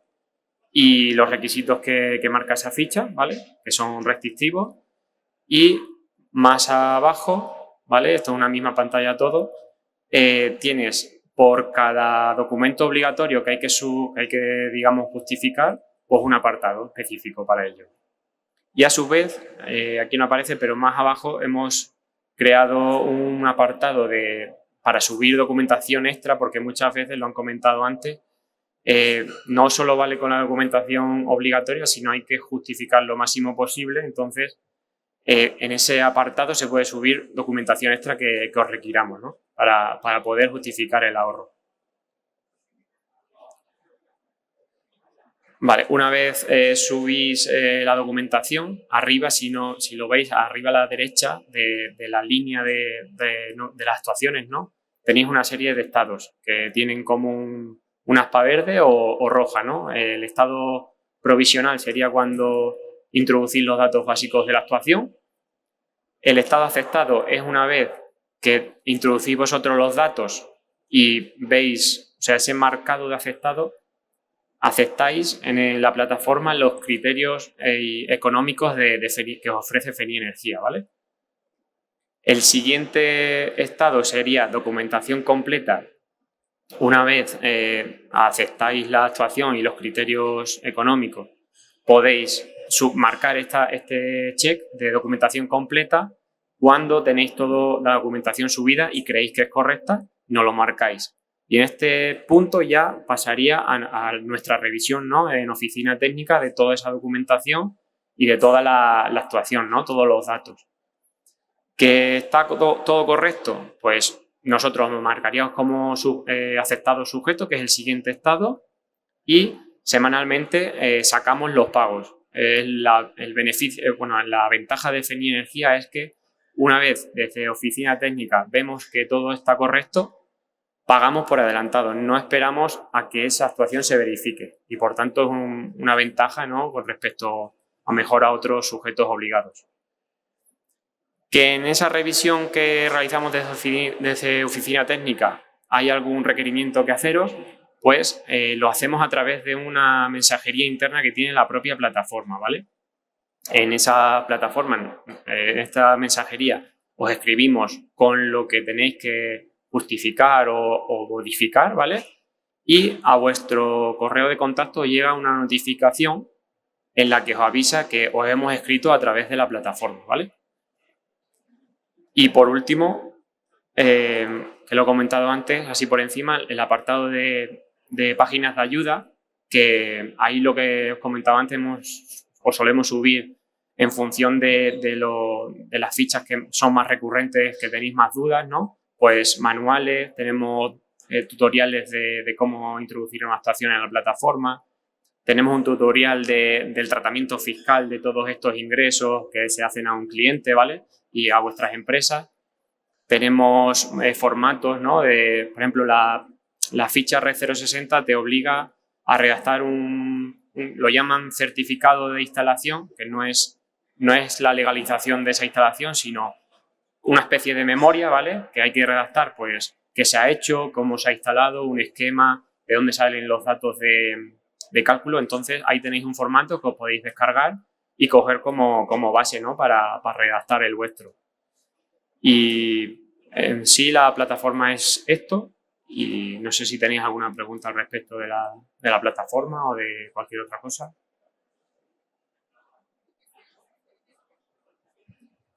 y los requisitos que marca esa ficha, ¿vale? Que son restrictivos. Y más abajo, ¿vale? Esto es una misma pantalla todo. Tienes por cada documento obligatorio que hay que digamos, justificar, pues un apartado específico para ello. Y a su vez, aquí no aparece, pero más abajo hemos creado un apartado para subir documentación extra, porque muchas veces, lo han comentado antes, no solo vale con la documentación obligatoria, sino hay que justificar lo máximo posible. Entonces, en ese apartado se puede subir documentación extra que os requiramos, ¿no? Para poder justificar el ahorro. Vale, una vez subís la documentación, arriba, si lo veis, arriba a la derecha de la línea de las actuaciones, ¿no? Tenéis una serie de estados que tienen como un aspa verde o roja, ¿no? El estado provisional sería cuando introducís los datos básicos de la actuación. El estado aceptado es una vez que introducís vosotros los datos y veis, o sea, ese marcado de afectado, aceptáis en la plataforma los criterios económicos que os ofrece FENI Energía, ¿vale? El siguiente estado sería documentación completa. Una vez aceptáis la actuación y los criterios económicos, podéis marcar este check de documentación completa. Cuando tenéis toda la documentación subida y creéis que es correcta, no lo marcáis. Y en este punto ya pasaría a nuestra revisión, ¿no?, en oficina técnica de toda esa documentación y de toda la actuación, ¿no?, todos los datos. ¿Que está todo correcto? Pues nosotros nos marcaríamos como aceptado sujeto, que es el siguiente estado, y semanalmente sacamos los pagos. El beneficio, bueno, la ventaja de FENI Energía es que una vez desde oficina técnica vemos que todo está correcto, pagamos por adelantado, no esperamos a que esa actuación se verifique y por tanto es una ventaja, ¿no?, con respecto a mejor a otros sujetos obligados. Que en esa revisión que realizamos desde oficina técnica hay algún requerimiento que haceros, pues lo hacemos a través de una mensajería interna que tiene la propia plataforma, ¿vale? En esa plataforma, en esta mensajería, os escribimos con lo que tenéis que justificar o modificar, ¿vale? Y a vuestro correo de contacto llega una notificación en la que os avisa que os hemos escrito a través de la plataforma, ¿vale? Y por último, que lo he comentado antes, así por encima, el apartado de páginas de ayuda, que ahí lo que os comentaba antes os solemos subir en función de las fichas que son más recurrentes, que tenéis más dudas, ¿no? Pues manuales, tenemos tutoriales de cómo introducir una actuación en la plataforma, tenemos un tutorial del tratamiento fiscal de todos estos ingresos que se hacen a un cliente, ¿vale?, y a vuestras empresas. Tenemos formatos, ¿no? Por ejemplo, la ficha Red 060 te obliga a redactar lo llaman certificado de instalación, que no es la legalización de esa instalación, sino una especie de memoria, ¿vale?, que hay que redactar, pues, qué se ha hecho, cómo se ha instalado, un esquema, de dónde salen los datos de cálculo. Entonces, ahí tenéis un formato que os podéis descargar y coger como base, ¿no?, para redactar el vuestro. Y en sí la plataforma es esto, y no sé si tenéis alguna pregunta al respecto de la plataforma o de cualquier otra cosa.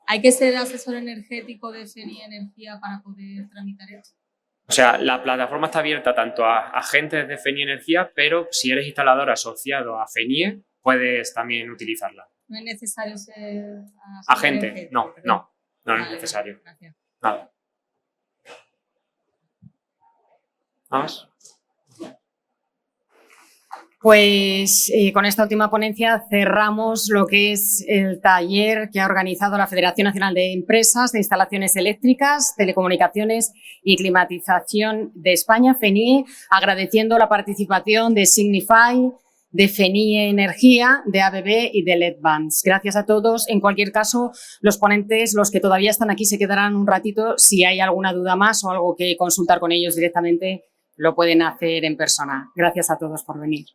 ¿Hay que ser asesor energético de FENI Energía para poder tramitar esto? O sea, la plataforma está abierta tanto a agentes de FENI Energía, pero si eres instalador asociado a FENIE, puedes también utilizarla. No es necesario ser agente. No es necesario. Gracias. Nada. ¿Más? Pues con esta última ponencia cerramos lo que es el taller que ha organizado la Federación Nacional de Empresas de Instalaciones Eléctricas, Telecomunicaciones y Climatización de España, FENIE, agradeciendo la participación de Signify, de FENIE Energía, de ABB y de LEDVANCE. Gracias a todos. En cualquier caso, los ponentes, los que todavía están aquí, se quedarán un ratito. Si hay alguna duda más o algo que consultar con ellos directamente, lo pueden hacer en persona. Gracias a todos por venir.